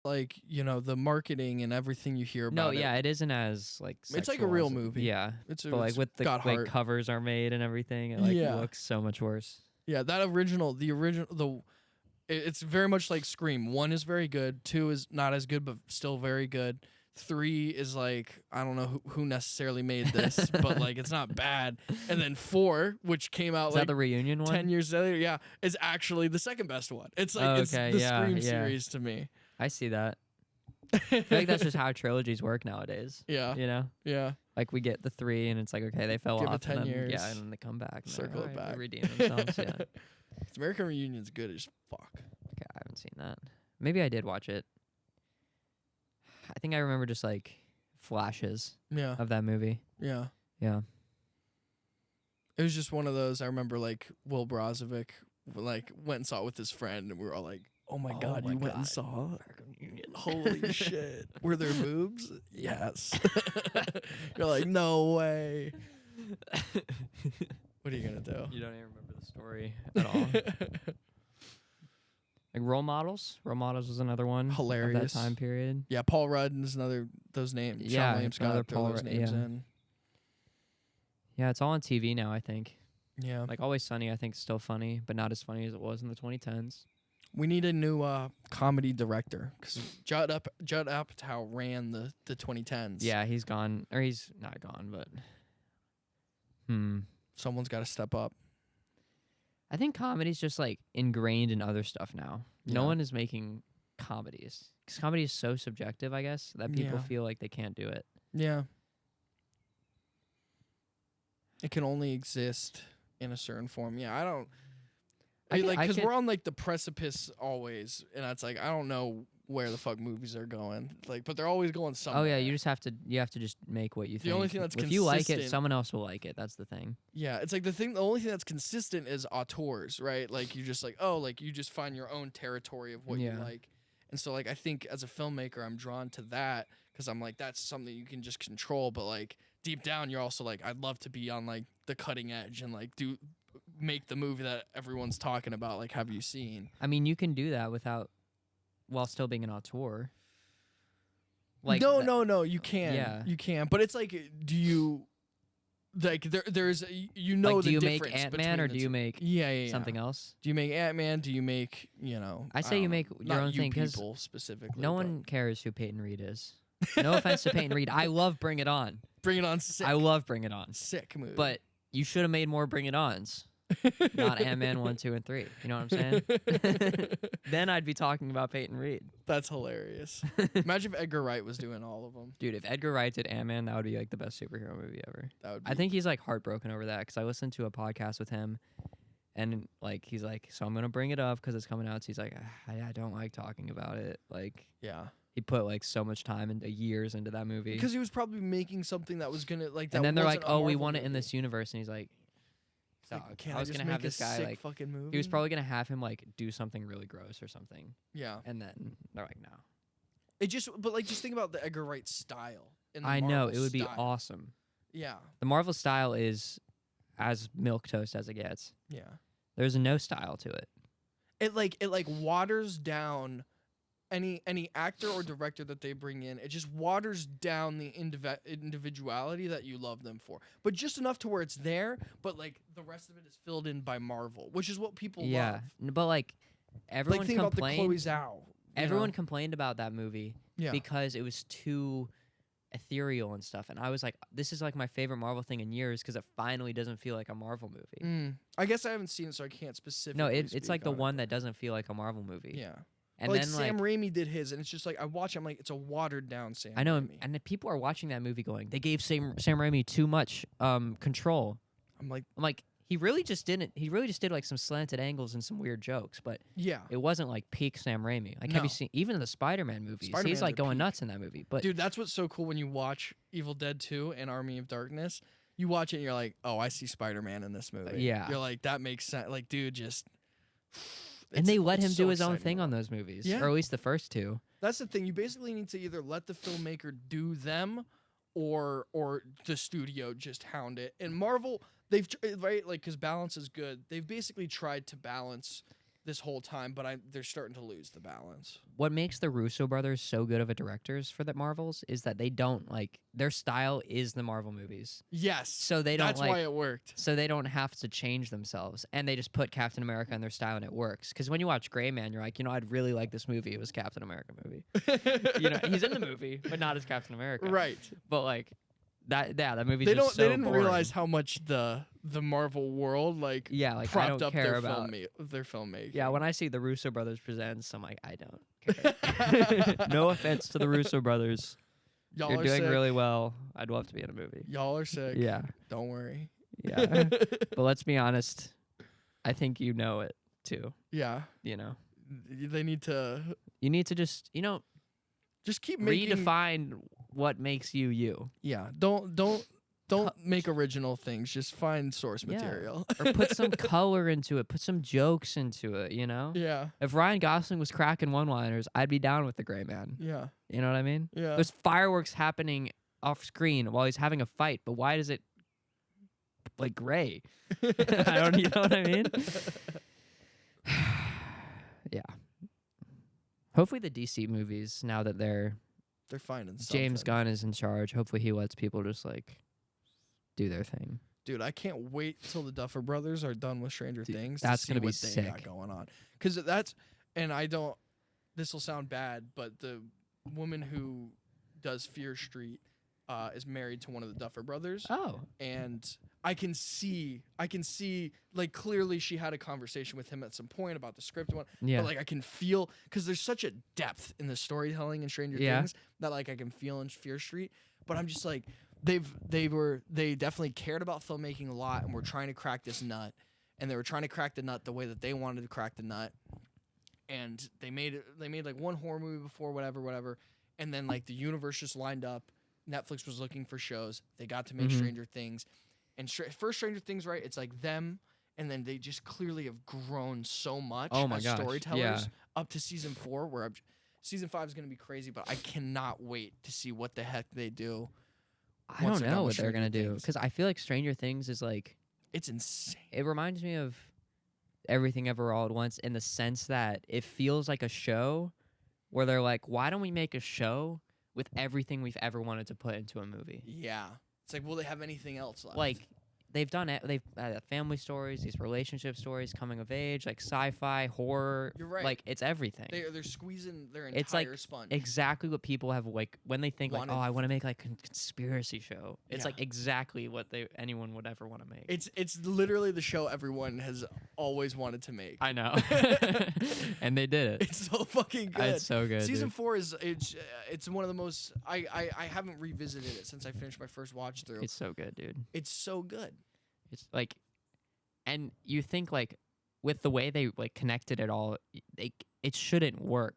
like, you know, the marketing and everything you hear No, about yeah, it isn't as like It's like a sexual real as movie. Yeah, It's but like with the got way heart. covers are made and everything, it like Yeah. looks so much worse. Yeah, the original, it's very much like Scream. 1 is very good, 2 is not as good, but still very good. 3 is like, I don't know who necessarily made this, but like it's not bad. And then 4, which came out Is like that the reunion one? 10 years later, yeah, is actually the second best one. It's like, Oh, it's okay, the yeah, Scream yeah. series to me. I see that. I feel like that's just how trilogies work nowadays. Yeah, You know, yeah. like we get the 3, and it's like, okay, they fell Give it off, 10 and then, years, yeah, and then they come back, and they're circle like, it "All right, back. they redeem themselves." Yeah. Okay, American Reunion's good as fuck. I haven't seen that. Maybe I did watch it. I think I remember just like flashes Yeah, of that movie. yeah. Yeah. It was just one of those. I remember like Will Brozovic like went and saw it with his friend, and we were all like, "Oh my god, my you went and God. saw? American Union. Holy shit! Were there boobs? Yes." You're like, "No way." What are you gonna do? You don't even remember the story at all. Like Role Models. Role Models was another one. Of Hilarious. that time period. Yeah, Paul Rudd is another those names. Yeah, Sean William another Scott, throw Paul those Rudd, names yeah. in. Yeah, it's all on TV now, I think. Yeah, Like Always Sunny, I think, is still funny, but not as funny as it was in the 2010s. we need a new comedy director because Judd Apatow ran the 2010s. Yeah, he's gone, or he's not gone, but Someone's got to step up. I think comedy's just like ingrained in other stuff now. No Yeah. one is making comedies because comedy is so subjective, I guess, that people Yeah. feel like they can't do it. Yeah. It can only exist in a certain form. Yeah, I don't. I can- like, I because can- we're on like the precipice always, and it's like I don't know where the fuck movies are going. Like, but they're always going somewhere. Oh yeah, you have to just make what you think. The only thing that's if you like it, consistent- someone else will like it. That's the thing. Yeah, it's like the only thing that's consistent is auteurs, right? Like you just like, oh, like you just find your own territory of what you Yeah. like. And so like I think as a filmmaker I'm drawn to that because I'm like that's something you can just control, but like deep down you're also like I'd love to be on like the cutting edge and like make the movie that everyone's talking about. Like, have you seen? I mean, you can do that while still being an auteur. No, you can. Yeah. You can. But it's like, do you like there's you know Like, the do you difference make Ant-Man between or the do you two. make yeah. something else? Do you make Ant-Man? Do you make, I say you don't know, make your not own you thing, 'cause people specifically. No but one cares who Peyton Reed is. No offense to Peyton Reed. I love Bring It On. Bring It On. Sick. I love Bring It On. Sick movie. But you should have made more Bring It Ons. Not Ant-Man 1, 2, and 3. You know what I'm saying? Then I'd be talking about Peyton Reed. That's hilarious. Imagine if Edgar Wright was doing all of them. Dude, if Edgar Wright did Ant-Man, that would be like the best superhero movie ever. That would be I think he's like heartbroken over that because I listened to a podcast with him, and like he's like, so I'm gonna bring it up because it's coming out. So he's like, I don't like talking about it. Like yeah. he put like so much time and years into that movie. Because he was probably making something that was gonna like. That And then they're wasn't like, a oh, we Marvel want it in movie. this universe, and he's like, Like, "Dog, can I was just gonna have make a this guy sick like fucking movie. he was probably gonna have him like do something really gross or something, yeah. and then they're like, no. It just but like just think about the Edgar Wright style. And the I know Marvel it would be style. awesome. Yeah. The Marvel style is as milquetoast as it gets. Yeah. There's no style to it. It like waters down any actor or director that they bring in. It just waters down the individuality that you love them for, but just enough to where it's there. But like the rest of it is filled in by Marvel, which is what people Yeah, love. but like everyone Like think about the Chloe complained. Zhao. you Everyone know? complained about that movie Yeah. because it was too ethereal and stuff. And I was like, this is like my favorite Marvel thing in years because it finally doesn't feel like a Marvel movie. I guess I haven't seen it, so I can't specifically. No, it's speak like the on it, one but- that doesn't feel like a Marvel movie. Yeah. And Like then Sam like Raimi did his, and it's just like I watch. I'm like, it's a watered down Sam. I know, Raimi. and the people are watching that movie going, they gave Sam Raimi too much control. I'm like, I'm like, he really just didn't. He really just did like some slanted angles and some weird jokes, but yeah, it wasn't like peak Sam Raimi. Like, have No. you seen even the Spider-Man movies? Spider-Mans He's like are going peak. nuts in that movie. But dude, that's what's so cool when you watch Evil Dead 2 and Army of Darkness. You watch it, and you're like, oh, I see Spider-Man in this movie. Yeah. you're like, that makes sense. Like, dude, just. and they let it's him so do his own exciting thing to on watch. those movies, Yeah. or at least the first two. That's the thing. You basically need to either let the filmmaker do them, or the studio just hound it. And Marvel, they've right like because balance is good. They've basically tried to balance this whole time, but they're starting to lose the balance. What makes the Russo brothers so good of a directors for the Marvels is that they don't like their style is the Marvel movies. Yes. So they don't That's like why it worked. so they don't have to change themselves and they just put Captain America in their style and it works. Cuz when you watch Gray Man, you're like, I'd really like this movie. It was Captain America movie. He's in the movie, but not as Captain America. Right. But like that movie They just so didn't boring. realize how much the Marvel world like I propped don't up care their about their filmmaking. Yeah, when I see the Russo brothers presents, I'm like, I don't care. No offense to the Russo brothers. Y'all You're are doing sick. really well. I'd love to be in a movie. Y'all are sick. Yeah. Don't worry. Yeah. But let's be honest. I think you know it too. Yeah. They need to You need to just, just keep making redefine what makes you you. Yeah. Don't make original things. Just find source Yeah. material. Or put some color into it. Put some jokes into it, Yeah. If Ryan Gosling was cracking one-liners, I'd be down with the Gray Man. Yeah. You know what I mean? Yeah. There's fireworks happening off screen while he's having a fight, but why does it like gray? You know what I mean? Yeah. Hopefully the DC movies, now that they're finding something. James Gunn is in charge, hopefully he lets people just like do their thing. Dude, I can't wait till the Duffer Brothers are done with Stranger Dude, Things. that's to see gonna be what they got sick. going on. Because that's, and I don't. This will sound bad, but the woman who does Fear Street is married to one of the Duffer Brothers, Oh. and I can see, like clearly she had a conversation with him at some point about the script and what. Yeah. But like I can feel, because there's such a depth in the storytelling in Stranger Yeah. Things that like I can feel in Fear Street. But I'm just like, they definitely cared about filmmaking a lot and were trying to crack this nut, and they were trying to crack the nut the way that they wanted to crack the nut. And they made like one horror movie before whatever, and then like the universe just lined up. Netflix was looking for shows. They got to make Mhm. Stranger Things, and first Stranger Things, right? It's like them, and then they just clearly have grown so much Oh my as gosh, storytellers yeah. up to season 4, where season 5 is gonna be crazy. But I cannot wait to see what the heck they do. I once don't they're done know with what they're going to Stranger do Things. cuz I feel like Stranger Things is like It's insane. it reminds me of Everything Ever All at Once in the sense that it feels like a show where they're like, why don't we make a show with everything we've ever wanted to put into a movie? Yeah, it's like, will they have anything else left? Like they've done it. They've family stories, these relationship stories, coming of age, like sci-fi, horror. You're right. Like it's everything. they're squeezing their entire It's like sponge. exactly what people have like when they think like, Wanted. oh, I want to make like a conspiracy show. It's Yeah. like exactly what anyone would ever want to make. It's literally the show everyone has always wanted to make. I know, and they did it. It's so fucking good. It's so good. Season dude. 4 is it's one of the most I haven't revisited it since I finished my first watch through. It's so good, dude. It's so good. It's like, and you think like, with the way they like connected it all, it shouldn't work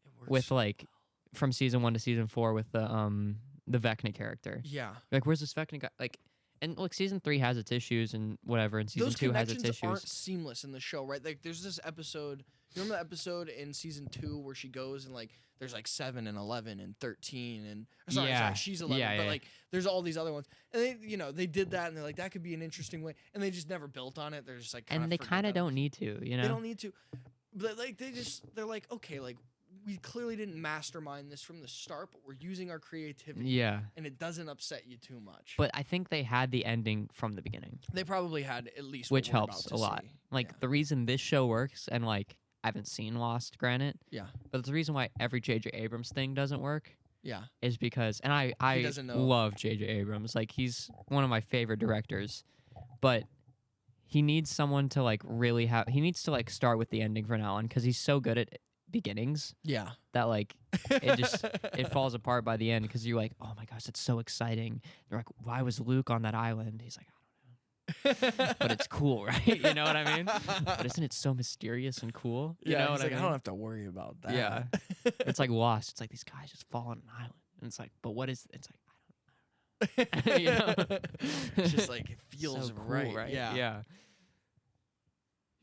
It works with so like from season 1 to season 4 with the Vecna character. yeah. Like, where's this Vecna guy? Like, and look, season 3 has its issues and whatever, and season Those 2 has its connections issues. aren't seamless in the show, right? Like there's this episode. You remember the episode in season 2 where she goes and like there's like 7 and 11 and 13 and sorry, Yeah. she's 11, Yeah, but yeah. like there's all these other ones, and they did that, and they're like, that could be an interesting way, and they just never built on it. They're just like, And they kind of don't need to, you know. They don't need to, but like they're like, okay, like we clearly didn't mastermind this from the start, but we're using our creativity, Yeah, and it doesn't upset you too much. but I think they had the ending from the beginning, they probably had at least which what we're helps about a to lot. see. Like Yeah. the reason this show works, and like I haven't seen Lost, granted, Yeah, but the reason why every J.J. Abrams thing doesn't work yeah, is because, and I doesn't know. love J.J. Abrams. Like, he's one of my favorite directors, but he needs someone to like really have. He needs to like start with the ending for now on because he's so good at beginnings yeah. that like it just it falls apart by the end because you're like, oh my gosh, that's so exciting. They're like, why was Luke on that island? He's like, but it's cool, right? You know what I mean? But isn't it so mysterious and cool? You know he's what like, I I mean? don't have to worry about that. Yeah. It's like Lost. It's like these guys just fall on an island, and it's like, but what is? It's like you know? It's just like it feels so cool, right. Yeah. Yeah.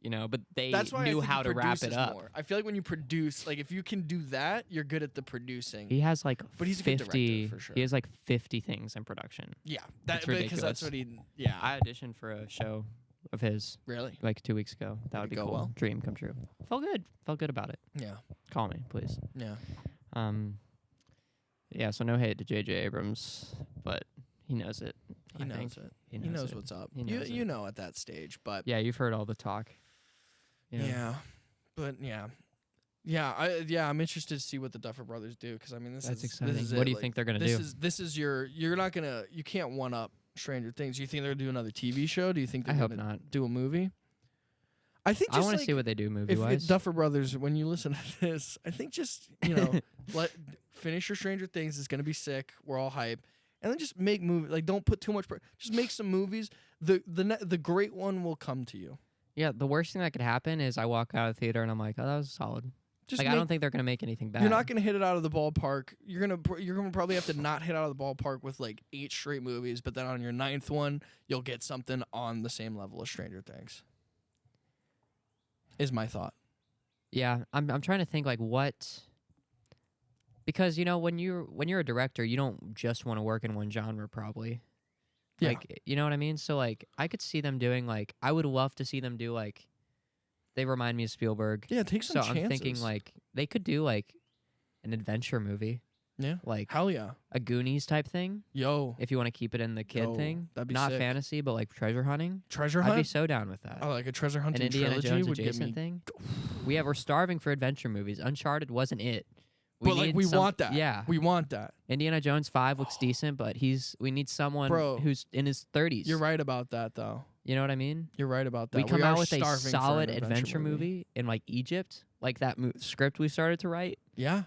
You know, but they That's why I knew think how he to wrap it produces up. more. I feel like when you produce, like if you can do that, you're good at the producing. He has like But he's a good 50. director, for sure. He has like 50 things in production. Yeah, that's because that's ridiculous. what he. Yeah, I auditioned for a show of his Really? like 2 weeks ago. That Did would it be go cool. well? Dream come true. Felt good. Felt good about it. Yeah. Call me, please. Yeah. Yeah, so no hate to J.J. Abrams, but he knows it. He I knows think. it. He He knows knows it. what's up. He knows You it. know at that stage, but Yeah, you've heard all the talk. You know? yeah. But yeah. I'm interested to see what the Duffer Brothers do because I mean That's this exciting. is What it. do you Like, think they're gonna this do? is you're not gonna you can't one up Stranger Things. Do you think they're gonna do another TV show? Do you think I they're hope gonna not. do a movie? I think I just want to like, see what they do movie if wise. Duffer Brothers, when you listen to this, I think just let finish your Stranger Things. It's gonna be sick. We're all hype, and then just make movie. Like don't put too much. Just make some movies. The great one will come to you. Yeah, the worst thing that could happen is I walk out of the theater and I'm like, oh, that was solid. Just Like I don't think they're gonna make anything bad. You're not gonna hit it out of the ballpark. You're gonna probably have to not hit out of the ballpark with like 8 straight movies, but then on your 9th one, you'll get something on the same level as Stranger Things. Is my thought. Yeah, I'm trying to think like what. Because when you're a director, you don't just want to work in one genre, probably. Yeah. Like you know what I mean. So like I could see them doing like I would love to see them do like. They remind me of Spielberg. Yeah, take some So chances. I'm thinking like they could do like an adventure movie, yeah, like hell yeah, a Goonies type thing. yo, If you want to keep it in the kid Yo, thing, that'd be not sick. fantasy, but like treasure hunting. treasure I'd be hunt. so down with that. Oh, like a treasure An hunting Indiana trilogy Jones would get adjacent me. thing. We're starving for adventure movies. Uncharted wasn't it. But like need we want that. Yeah. we want that. Indiana Jones 5 looks decent, but we need someone Bro, who's in his 30s. You're right about that, though. You know what I mean? You're right about that. We come are out with a starving for an solid adventure movie in like Egypt, like that script we started to write. Yeah,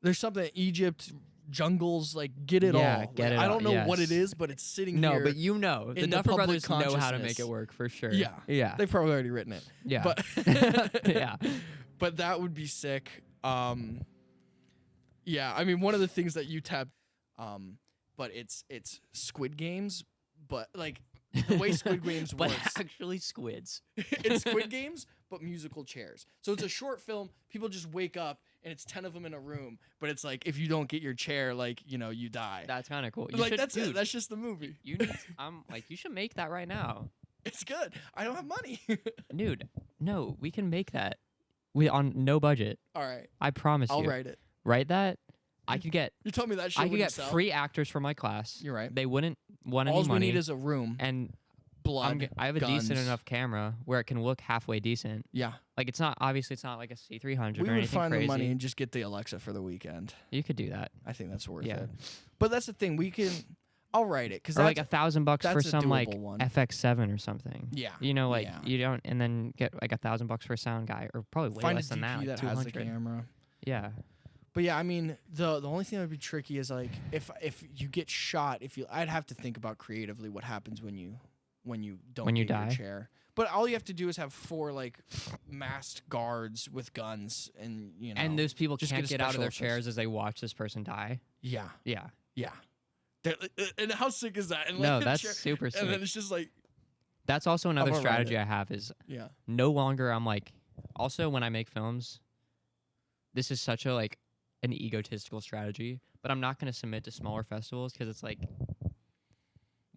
there's something Egypt jungles like get it Yeah, all. get Like, it I all, don't know what it yes. is, but it's sitting No, here. but the in the Duffer public Brothers know how to make consciousness. it work for sure. Yeah. Yeah. They've probably already written it. Yeah. But Yeah. but that would be sick. Yeah, I mean one of the things that you tapped, but it's Squid Games, but like the way Squid Games But works, actually squids. it's Squid Games but musical chairs. So it's a short film. People just wake up and it's 10 of them in a room, but it's like if you don't get your chair, like you die. That's kind of cool. You Like should, that's dude, it. That's just the movie. you need, you should make that right now. It's good. I don't have money. Dude, no, we can make that. On no budget. All right, I promise I'll you. write it. Write that. I could get You told me that shit I could wouldn't get sell. free actors for my class. You're right. They wouldn't want any All we money. need is a room, and blood. I have a decent guns. enough camera where it can look halfway decent. Yeah, Like it's not like a C300 we or would anything find crazy. the money and just get the Alexa for the weekend. You could do that. I think that's worth Yeah. it. But that's the thing. We can. I'll write it because Or that's like $1,000 for that's a some like doable one. FX7 or something. yeah. Like Yeah. you don't, and then get like $1,000 for a sound guy, or probably way Find less a than DP that. Like that has the 200. camera. Yeah. But yeah, I mean the only thing that would be tricky is like if you get shot, I'd have to think about creatively what happens when you don't When you get your die? chair. But all you have to do is have 4 like masked guards with guns, and And those people just can't get a get out of special their effects. chairs as they watch this person die. yeah, Yeah. yeah. And how sick is that? And No, like, a that's chair- super sick. And then it's just like That's also another gonna write strategy it. I have is yeah, no longer I'm like, also when I make films, this is such a like an egotistical strategy, but I'm not going to submit to smaller festivals because it's like,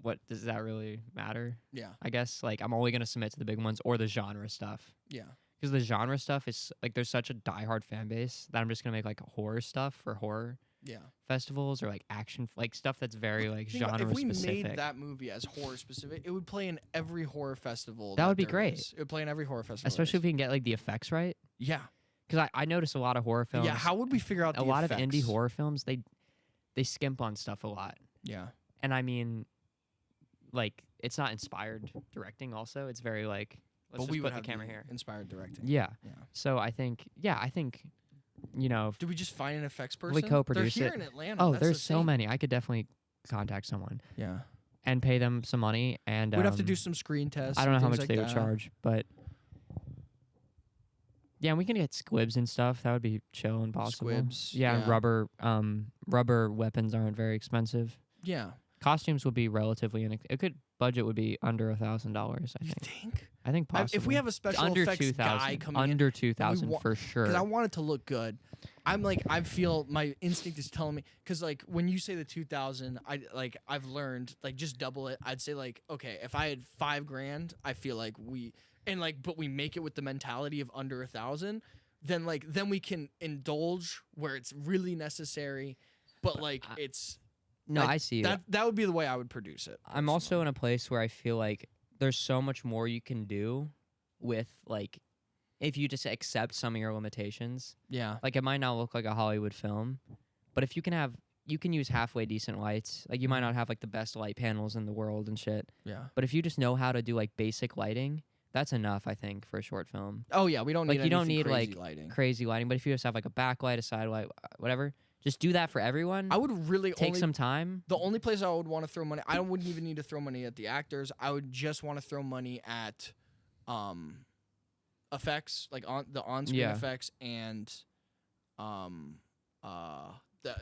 what does that really matter? yeah, I guess like I'm only going to submit to the big ones or the genre stuff, yeah. because the genre stuff is like there's such a diehard fan base that I'm just going to make like horror stuff for horror Yeah. festivals or like action like stuff that's very like Think about- genre if we specific. made that movie as horror specific, it would play in every horror festival. That would be there great. is. It would play in every horror festival. Especially if we can get like the effects right, yeah, because I notice a lot of horror films. yeah. How would we figure out a the lot of indie effects? horror films they skimp on stuff a lot, Yeah, and I mean, like it's not inspired directing. Also, it's very like let's but just we would put the have camera here. inspired directing. Yeah. Yeah. So I think if Do we just find an effects person? we co-produce They're here it. in Atlanta. Oh, that's there's the so thing. many. I could definitely contact someone Yeah, and pay them some money, and we'd have to do some screen tests. I don't know and how things much like they would that. charge, but yeah, and we can get squibs and stuff. That would be chill and possible. Squibs, Yeah, yeah. rubber weapons aren't very expensive. Yeah, Costumes would be relatively budget would be under $1,000. I you think. think? I think possibly. If we have a special under effects 2,000. guy coming Under 2,000 wa- for sure. because I want it to look good. I feel my instinct is telling me, because like when you say the 2000, I've learned like just double it. I'd say like, okay, if I had $5,000, I feel like but we make it with the mentality of under 1,000, then we can indulge where it's really necessary, but like it's No, like, I see you. that would be the way I would produce it. I'm also in a place where I feel like there's so much more you can do with like if you just accept some of your limitations. Yeah. Like it might not look like a Hollywood film, but if you can use halfway decent lights. Like you might not have like the best light panels in the world and shit, Yeah. but if you just know how to do like basic lighting, that's enough, I think, for a short film. Oh yeah, we don't Like need you don't anything need crazy like lighting. crazy lighting, but if you just have like a backlight, a side light, whatever, just do that for everyone. I would really Take some time. The only place I would want to throw money, wouldn't even need to throw money at the actors. I would just want to throw money at effects, like on the on-screen Yeah. effects and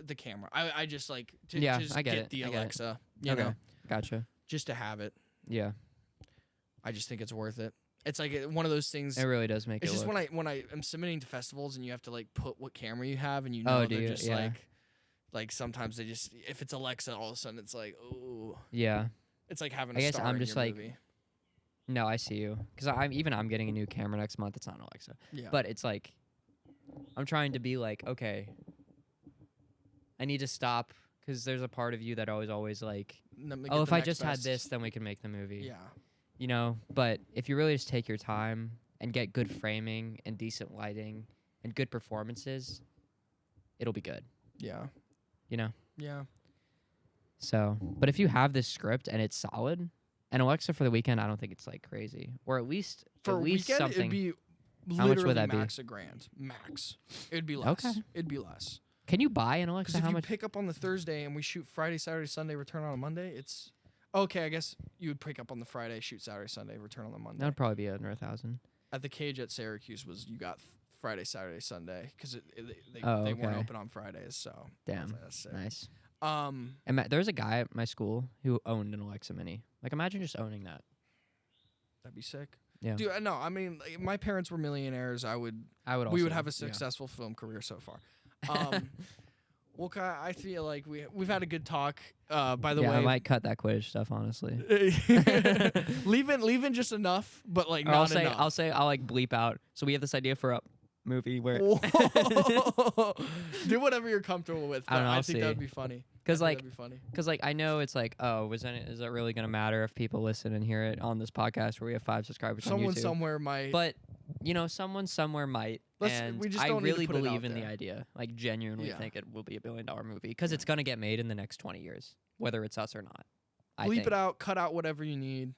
the camera. I just like to Yeah, just I get it. the I get it. Alexa, you Okay. know, Gotcha. just to have it. Yeah, I just think it's worth it. It's like one of those things. it really does make It's it just look. when I am submitting to festivals and you have to like put what camera you have, and you know Oh, do they're you? just Yeah. like sometimes they just, if it's Alexa, all of a sudden it's like, oh, Yeah. it's like having I a guess star I'm in just your like- movie. No, I see you. Because I'm getting a new camera next month. It's not an Alexa, Yeah. but it's like I'm trying to be like, okay, I need to stop because there's a part of you that always like, oh, if I just had this, then we can make the movie. Yeah. You know. But if you really just take your time and get good framing and decent lighting and good performances, it'll be good. Yeah. You know. Yeah. So, but if you have this script and it's solid, and Alexa for the weekend, I don't think it's like crazy, or at least For a weekend, something. it'd be How much would literally that be? max $1,000. Max. It'd be less. Okay. It'd be less. Can you buy an Alexa? Because if How you much? pick up on the Thursday and we shoot Friday, Saturday, Sunday, return on a Monday, it's okay. I guess you would pick up on the Friday, shoot Saturday, Sunday, return on the Monday. That'd probably be under 1,000. At the Cage at Syracuse was you got Friday, Saturday, Sunday because they Oh, weren't okay. open on Fridays. So I was Damn, like, that's sick. nice. Um, And there was a guy at my school who owned an Alexa Mini. Like, imagine just owning that. that'd be sick. Yeah. Dude, no, I mean, like, my parents were millionaires. I would. We would also- have a yeah. successful film career so far. Well, Kai, I feel like we've had a good talk. By the Yeah, I way, might cut that Quidditch stuff, honestly. leaving just enough, but like Or not I'll enough. I'll like bleep out. So we have this idea for a movie where, Whoa. Do whatever you're comfortable with. I don't but know, I I'll think see. that would be funny. because like that'd be funny. Because like I know it's like, oh, is it really gonna matter if people listen and hear it on this podcast where we have 5 subscribers on Someone YouTube? somewhere might. But you know, someone somewhere might. And we just I don't need to really put it believe out in the there. idea. Like genuinely Yeah. think it will be $1 billion movie because it's gonna get made in the next 20 years, whether it's us or not. I bleep think. it out, cut out whatever you need.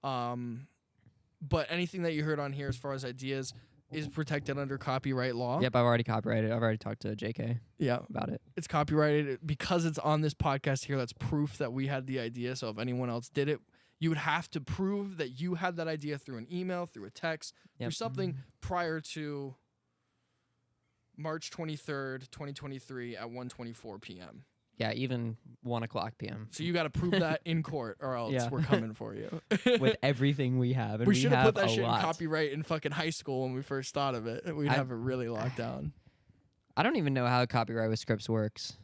But anything that you heard on here as far as ideas is protected under copyright law. Yep, I've already copyrighted. I've already talked to JK Yeah. about it. It's copyrighted because it's on this podcast here. That's proof that we had the idea. So if anyone else did it, you would have to prove that you had that idea through an email, through a text, through Yep. something prior to March 23rd, 2023 at 1:24 p.m. Yeah, even 1:00 p.m. So you got to prove that in court, or else Yeah. we're coming for you. with everything we have, and we should have have put that a shit lot. in copyright in fucking high school when we first thought of it. We'd have it really locked down. I don't even know how copyright with scripts works.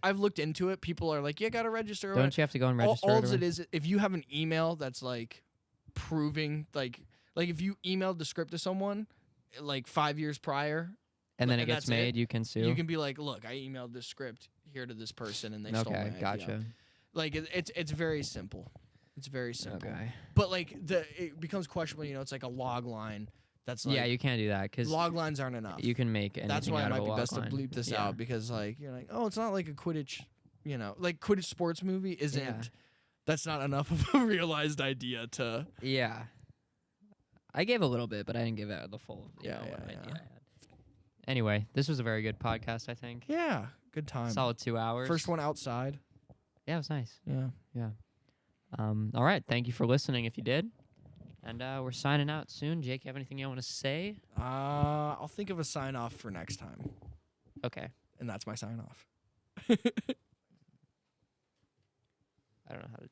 I've looked into it. People are like, "You got to register." Don't you have to go and register? All it or- it is, if you have an email that's like proving, like if you emailed the script to someone like 5 years prior, and then it and gets that's made, you can sue. you can be like, "Look, I emailed this script here to this person, and they stole my Okay, idea." gotcha. Like it's very simple. It's very simple. Okay. But like it becomes questionable. You know, it's like a log line. That's like, Yeah, you can't do that because log lines aren't enough. you can make anything That's why out it of might a be best to log bleep this Yeah. out, because like you're like, oh, it's not like a Quidditch, you know, like Quidditch sports movie isn't. Yeah. That's not enough of a realized idea to. Yeah. I gave a little bit, but I didn't give it the full. Yeah, what yeah, idea yeah. I had. Anyway, this was a very good podcast. I think Yeah, good time. solid 2 hours. First one outside. Yeah, it was nice. Yeah. All right, thank you for listening. If you did, and we're signing out soon. Jake, you have anything you want to say? I'll think of a sign off for next time, Okay. and that's my sign off. I don't know how to.